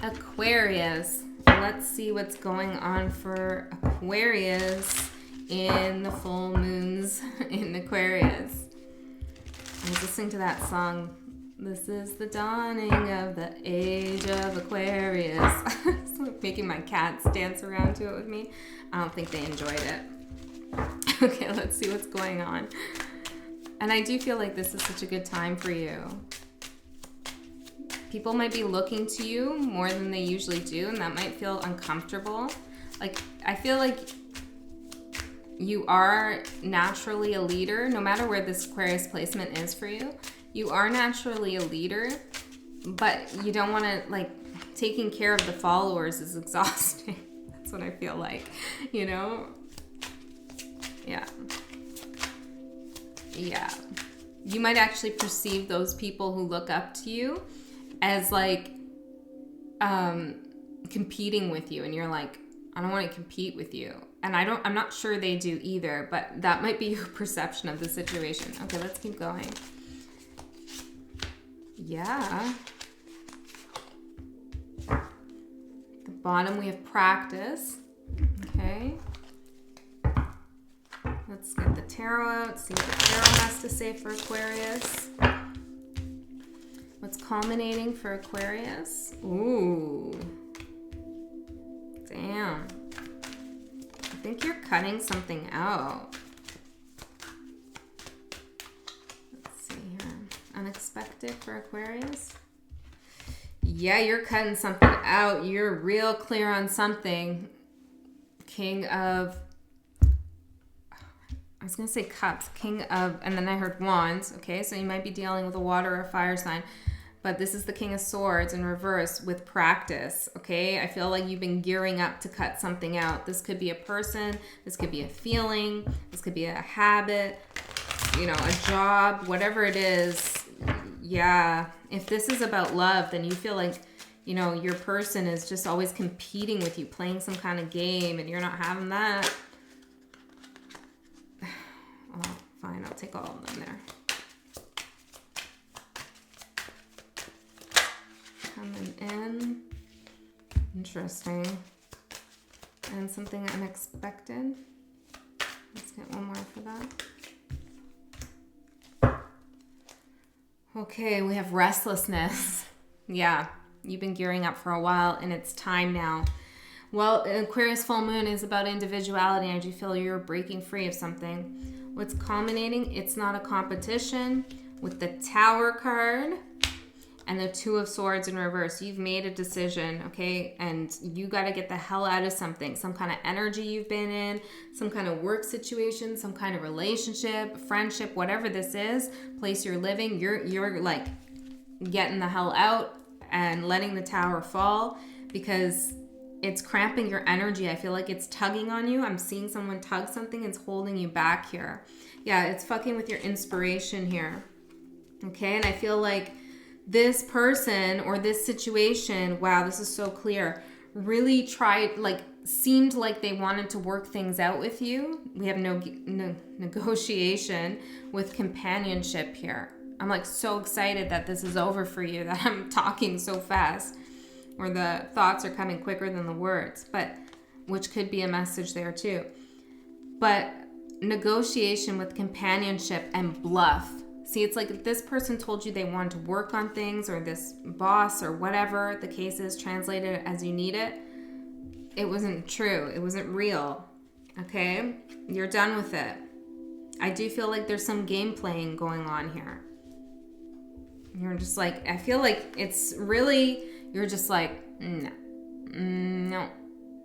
Aquarius. Let's see what's going on for Aquarius in the full moons in Aquarius. I was listening to that song This is the dawning of the age of Aquarius. It's like making my cats dance around to it with me. I don't think they enjoyed it. Okay, let's see what's going on. And I do feel like this is such a good time for you. People might be looking to you more than they usually do, and that might feel uncomfortable. Like, I feel like you are naturally a leader, no matter where this Aquarius placement is for you. You are naturally a leader, but you don't want to, like, taking care of the followers is exhausting. That's what I feel like, you know? Yeah. Yeah. You might actually perceive those people who look up to you as, like, competing with you, and you're like, I don't want to compete with you. And I'm not sure they do either, but that might be your perception of the situation. Okay, let's keep going. Yeah. At the bottom we have practice. Okay. Let's get the tarot out, see what the tarot has to say for Aquarius. What's culminating for Aquarius? Ooh. Damn. I think you're cutting something out. Let's see here. Unexpected for Aquarius. Yeah, you're cutting something out. You're real clear on something. King of... I was going to say cups. King of... And then I heard wands. Okay, so you might be dealing with a water or fire sign. But this is the King of Swords in reverse with practice, okay? I feel like you've been gearing up to cut something out. This could be a person. This could be a feeling. This could be a habit, you know, a job, whatever it is. Yeah. If this is about love, then you feel like, you know, your person is just always competing with you, playing some kind of game, and you're not having that. Oh, fine. I'll take all of them there. Coming in. Interesting. And something unexpected. Let's get one more for that. Okay, we have restlessness. Yeah, you've been gearing up for a while, and it's time now. Well, Aquarius full moon is about individuality. I do feel you're breaking free of something. What's culminating? It's not a competition. With the Tower card and the Two of Swords in reverse, you've made a decision, okay? And you got to get the hell out of something, some kind of energy you've been in, some kind of work situation, some kind of relationship, friendship, whatever this is, place you're living, you're like getting the hell out and letting the Tower fall because it's cramping your energy. I feel like it's tugging on you. I'm seeing someone tug something. It's holding you back here. Yeah, it's fucking with your inspiration here. Okay, and I feel like this person or this situation, wow, this is so clear, really tried, like, seemed like they wanted to work things out with you. We have no negotiation with companionship here. I'm like so excited that this is over for you, that I'm talking so fast, or the thoughts are coming quicker than the words, but which could be a message there too. But negotiation with companionship and bluff. See, it's like if this person told you they wanted to work on things, or this boss or whatever the case is, translated as you need it, it wasn't true. It wasn't real. Okay? You're done with it. I do feel like there's some game playing going on here. You're just like, I feel like it's really, you're just like, no.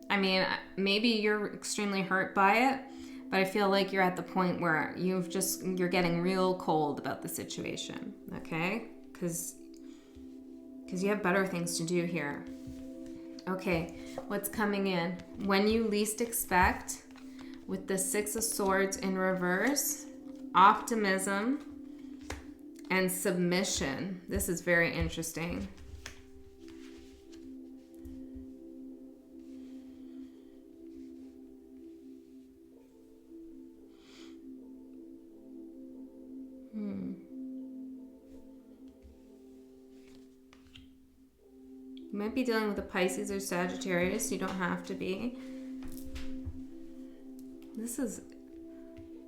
I mean, maybe you're extremely hurt by it, but I feel like you're at the point where you're getting real cold about the situation, okay? Because you have better things to do here. Okay, what's coming in? When you least expect, with the Six of Swords in reverse, optimism and submission. This is very interesting. You might be dealing with a Pisces or Sagittarius. You don't have to be. This is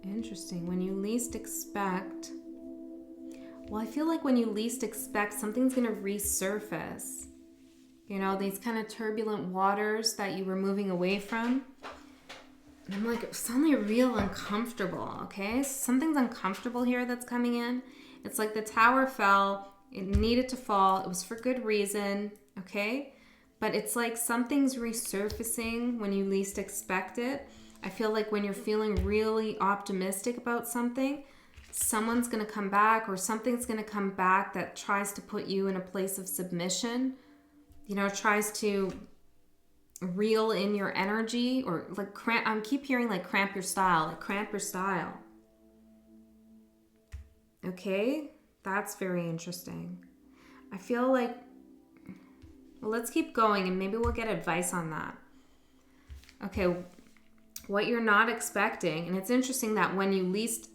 interesting. When you least expect. Well, I feel like when you least expect, something's going to resurface. You know, these kind of turbulent waters that you were moving away from. And I'm like, suddenly real uncomfortable, okay? Something's uncomfortable here that's coming in. It's like the tower fell. It needed to fall. It was for good reason, okay? But it's like something's resurfacing when you least expect it. I feel like when you're feeling really optimistic about something, someone's going to come back or something's going to come back that tries to put you in a place of submission, you know, tries to reel in your energy or like cramp. I keep hearing like cramp your style, like cramp your style. Okay, that's very interesting. I feel like, well, let's keep going and maybe we'll get advice on that. Okay, what you're not expecting, and it's interesting that when you least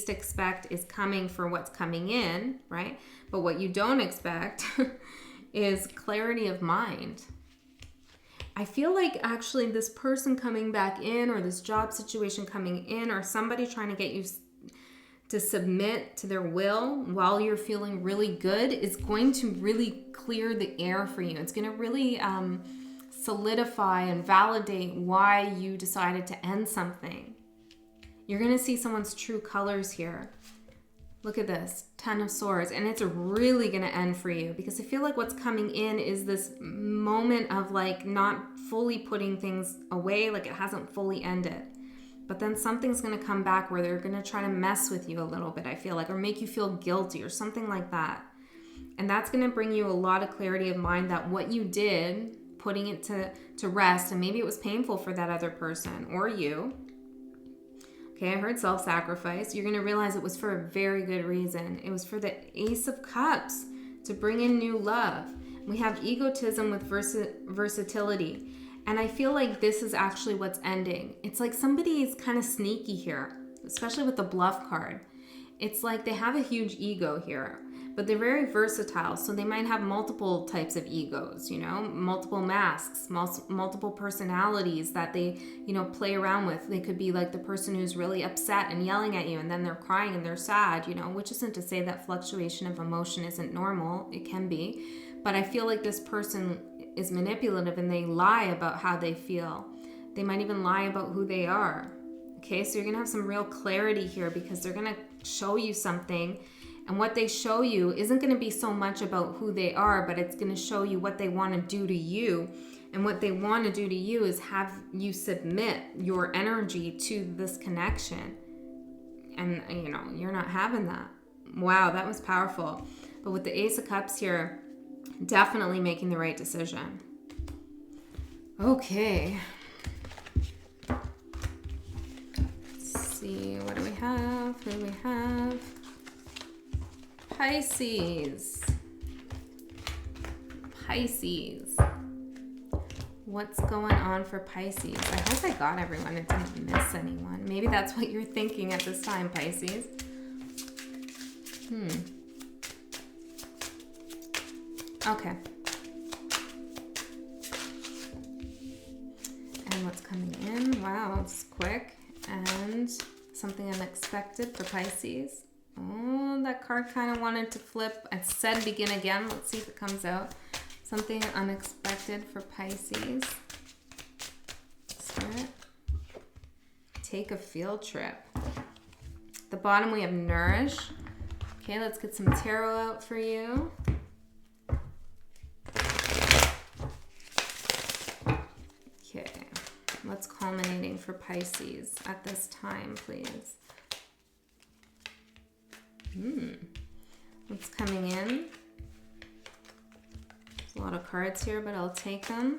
expect is coming for what's coming in, right? But what you don't expect is clarity of mind. I feel like actually this person coming back in or this job situation coming in or somebody trying to get you to submit to their will while you're feeling really good is going to really clear the air for you. It's going to really solidify and validate why you decided to end something. You're going to see someone's true colors here. Look at this, 10 of Swords, and it's really going to end for you because I feel like what's coming in is this moment of like not fully putting things away, like it hasn't fully ended. But then something's going to come back where they're going to try to mess with you a little bit, I feel like, or make you feel guilty or something like that. And that's going to bring you a lot of clarity of mind that what you did, putting it to rest, and maybe it was painful for that other person or you. Okay, I heard self-sacrifice. You're going to realize it was for a very good reason. It was for the Ace of Cups to bring in new love. We have egotism with versatility. And I feel like this is actually what's ending. It's like somebody is kind of sneaky here, especially with the bluff card. It's like they have a huge ego here, but they're very versatile. So they might have multiple types of egos, you know, multiple masks, multiple personalities that they, you know, play around with. They could be like the person who's really upset and yelling at you and then they're crying and they're sad, you know, which isn't to say that fluctuation of emotion isn't normal. It can be. But I feel like this person is manipulative and they lie about how they feel. They might even lie about who they are. Okay, so you're going to have some real clarity here because they're going to show you something, and what they show you isn't going to be so much about who they are, but it's going to show you what they want to do to you. And what they want to do to you is have you submit your energy to this connection. And, you know, you're not having that. Wow, that was powerful. But with the Ace of Cups here, definitely making the right decision. Okay. Let's see, what do we have? Who do we have? Pisces. Pisces. What's going on for Pisces? I hope I got everyone. I didn't miss anyone. Maybe that's what you're thinking at this time, Pisces. Okay. And what's coming in? Wow, it's quick. And something unexpected for Pisces. Oh, that card kind of wanted to flip. I said begin again. Let's see if it comes out. Something unexpected for Pisces. Spirit. Take a field trip. At the bottom we have nourish. Okay, let's get some tarot out for you. Okay, what's culminating for Pisces at this time, please? What's coming in? There's a lot of cards here, but I'll take them.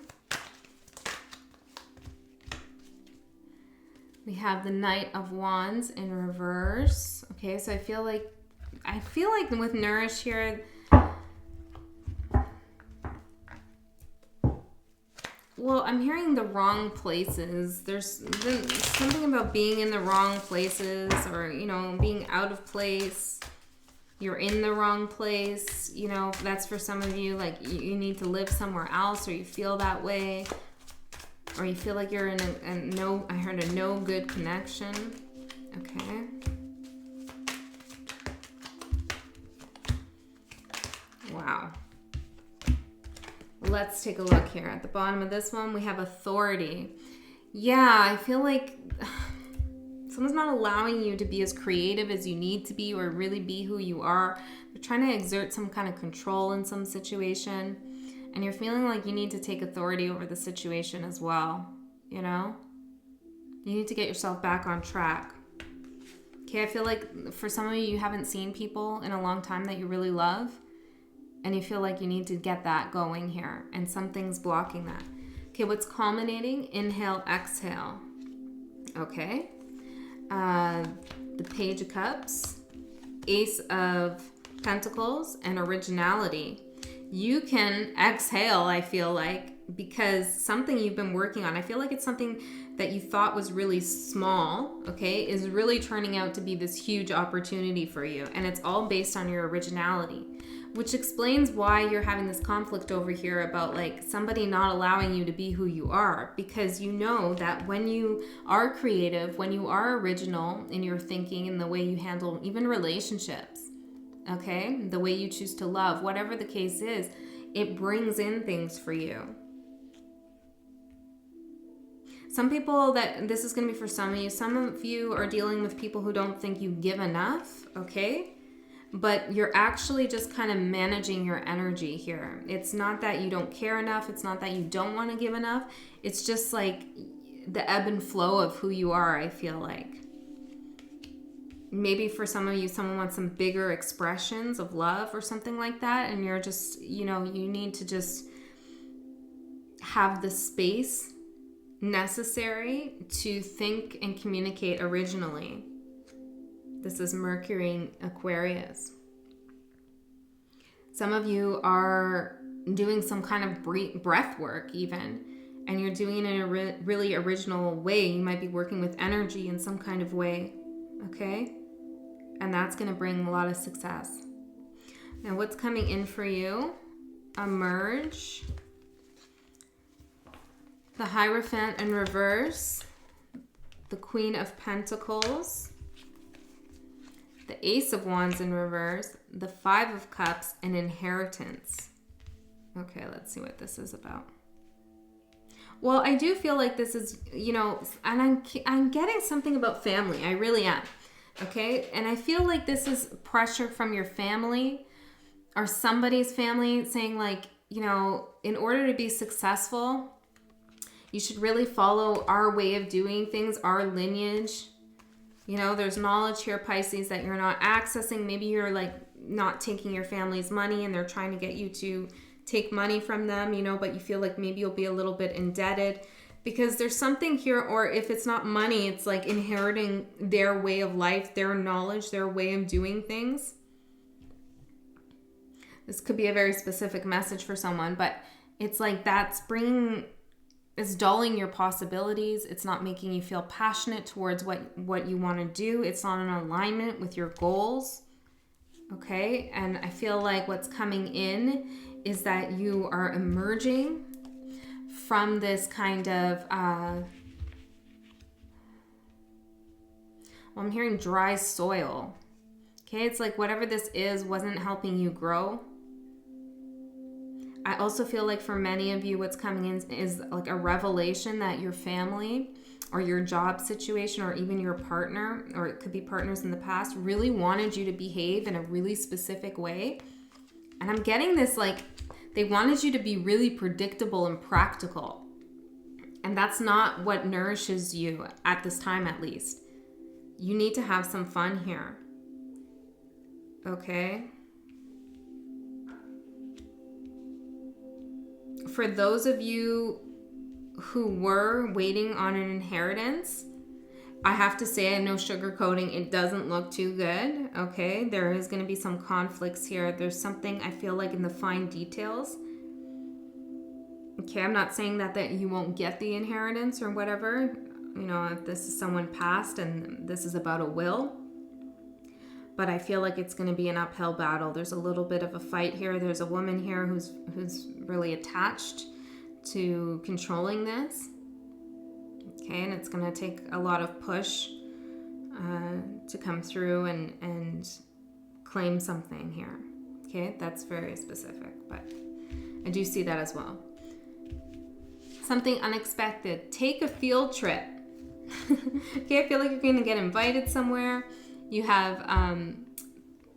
We have the Knight of Wands in reverse. Okay, so I feel like with Nourish here, well, I'm hearing the wrong places. There's something about being in the wrong places, or, you know, being out of place. You're in the wrong place. You know, that's for some of you, like you need to live somewhere else, or you feel that way, or you feel like you're in I heard a no good connection. Okay. let's take a look here. At the bottom of this one, we have authority. Yeah, I feel like someone's not allowing you to be as creative as you need to be or really be who you are. They're trying to exert some kind of control in some situation. And you're feeling like you need to take authority over the situation as well, you know? You need to get yourself back on track. Okay, I feel like for some of you, you haven't seen people in a long time that you really love. And you feel like you need to get that going here. And something's blocking that. Okay, what's culminating? Inhale, exhale. Okay. The Page of Cups, Ace of Pentacles, and originality. You can exhale, I feel like, because something you've been working on, I feel like it's something that you thought was really small, okay, is really turning out to be this huge opportunity for you. And it's all based on your originality, which explains why you're having this conflict over here about like somebody not allowing you to be who you are, because you know that when you are creative, when you are original in your thinking and the way you handle even relationships, okay, the way you choose to love, whatever the case is, it brings in things for you. Some people that this is going to be for some of you are dealing with people who don't think you give enough, okay? But you're actually just kind of managing your energy here. It's not that you don't care enough. It's not that you don't want to give enough. It's just like the ebb and flow of who you are, I feel like. Maybe for some of you, someone wants some bigger expressions of love or something like that. And you're just, you know, you need to just have the space necessary to think and communicate originally. This is Mercury in Aquarius. Some of you are doing some kind of breath work even, and you're doing it in a really original way. You might be working with energy in some kind of way, okay? And that's going to bring a lot of success. Now, what's coming in for you? Emerge. The Hierophant in reverse. The Queen of Pentacles. The Ace of Wands in reverse. The Five of Cups and inheritance. Okay, let's see what this is about. Well, I do feel like this is, you know, and I'm getting something about family. I really am. Okay, and I feel like this is pressure from your family or somebody's family saying like, you know, in order to be successful, you should really follow our way of doing things, our lineage. You know, there's knowledge here, Pisces, that you're not accessing. Maybe you're like not taking your family's money and they're trying to get you to take money from them, you know, but you feel like maybe you'll be a little bit indebted. Because there's something here, or if it's not money, it's like inheriting their way of life, their knowledge, their way of doing things. This could be a very specific message for someone, but it's like it's dulling your possibilities. It's not making you feel passionate towards what you want to do. It's not in alignment with your goals, okay? And I feel like what's coming in is that you are emerging from this kind of, well, I'm hearing dry soil. Okay, it's like whatever this is wasn't helping you grow. I also feel like for many of you, what's coming in is like a revelation that your family or your job situation or even your partner, or it could be partners in the past, really wanted you to behave in a really specific way. And I'm getting this like, they wanted you to be really predictable and practical. And that's not what nourishes you at this time, at least. You need to have some fun here. Okay? For those of you who were waiting on an inheritance, I have to say, no sugarcoating, it doesn't look too good, okay? There is going to be some conflicts here. There's something I feel like in the fine details. Okay, I'm not saying that you won't get the inheritance or whatever. You know, if this is someone passed and this is about a will. But I feel like it's going to be an uphill battle. There's a little bit of a fight here. There's a woman here who's really attached to controlling this. Okay, and it's going to take a lot of push to come through and claim something here. Okay, that's very specific. But I do see that as well. Something unexpected. Take a field trip. Okay, I feel like you're going to get invited somewhere. You have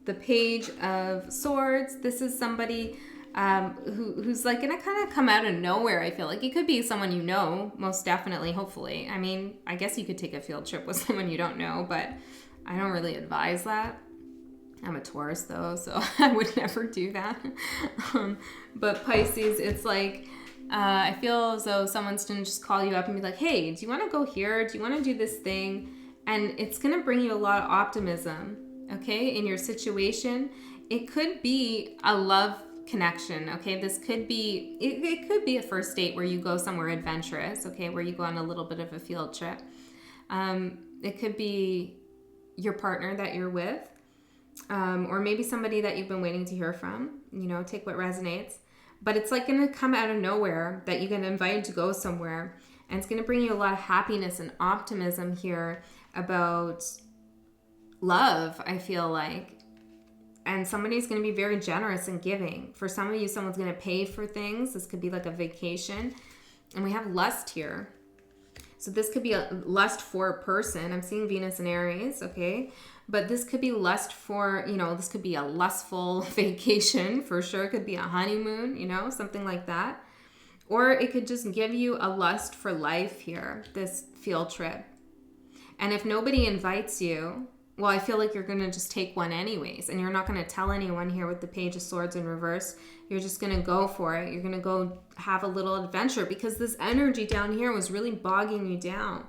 the Page of Swords. This is somebody who's like going to kind of come out of nowhere, I feel like. It could be someone you know, most definitely, hopefully. I mean, I guess you could take a field trip with someone you don't know, but I don't really advise that. I'm a Taurus, though, so I would never do that. But Pisces, it's like, I feel as though someone's going to just call you up and be like, hey, do you want to go here? Do you want to do this thing? And it's going to bring you a lot of optimism, okay, in your situation. It could be a love connection, okay? This could be, it could be a first date where you go somewhere adventurous, okay, where you go on a little bit of a field trip. It could be your partner that you're with, or maybe somebody that you've been waiting to hear from, you know, take what resonates. But it's like going to come out of nowhere that you get invited to go somewhere, and it's going to bring you a lot of happiness and optimism here about love, I feel like. And somebody's going to be very generous and giving. For some of you, someone's going to pay for things. This could be like a vacation. And we have lust here. So this could be a lust for a person. I'm seeing Venus and Aries, okay? But this could be lust for, you know, this could be a lustful vacation for sure. It could be a honeymoon, you know, something like that. Or it could just give you a lust for life here, this field trip. And if nobody invites you, well, I feel like you're going to just take one anyways. And you're not going to tell anyone here with the Page of Swords in reverse. You're just going to go for it. You're going to go have a little adventure because this energy down here was really bogging you down.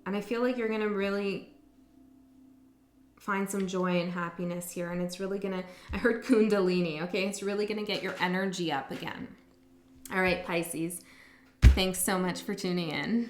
And I feel like you're going to really find some joy and happiness here. And it's really going to, I heard Kundalini, okay? It's really going to get your energy up again. All right, Pisces. Thanks so much for tuning in.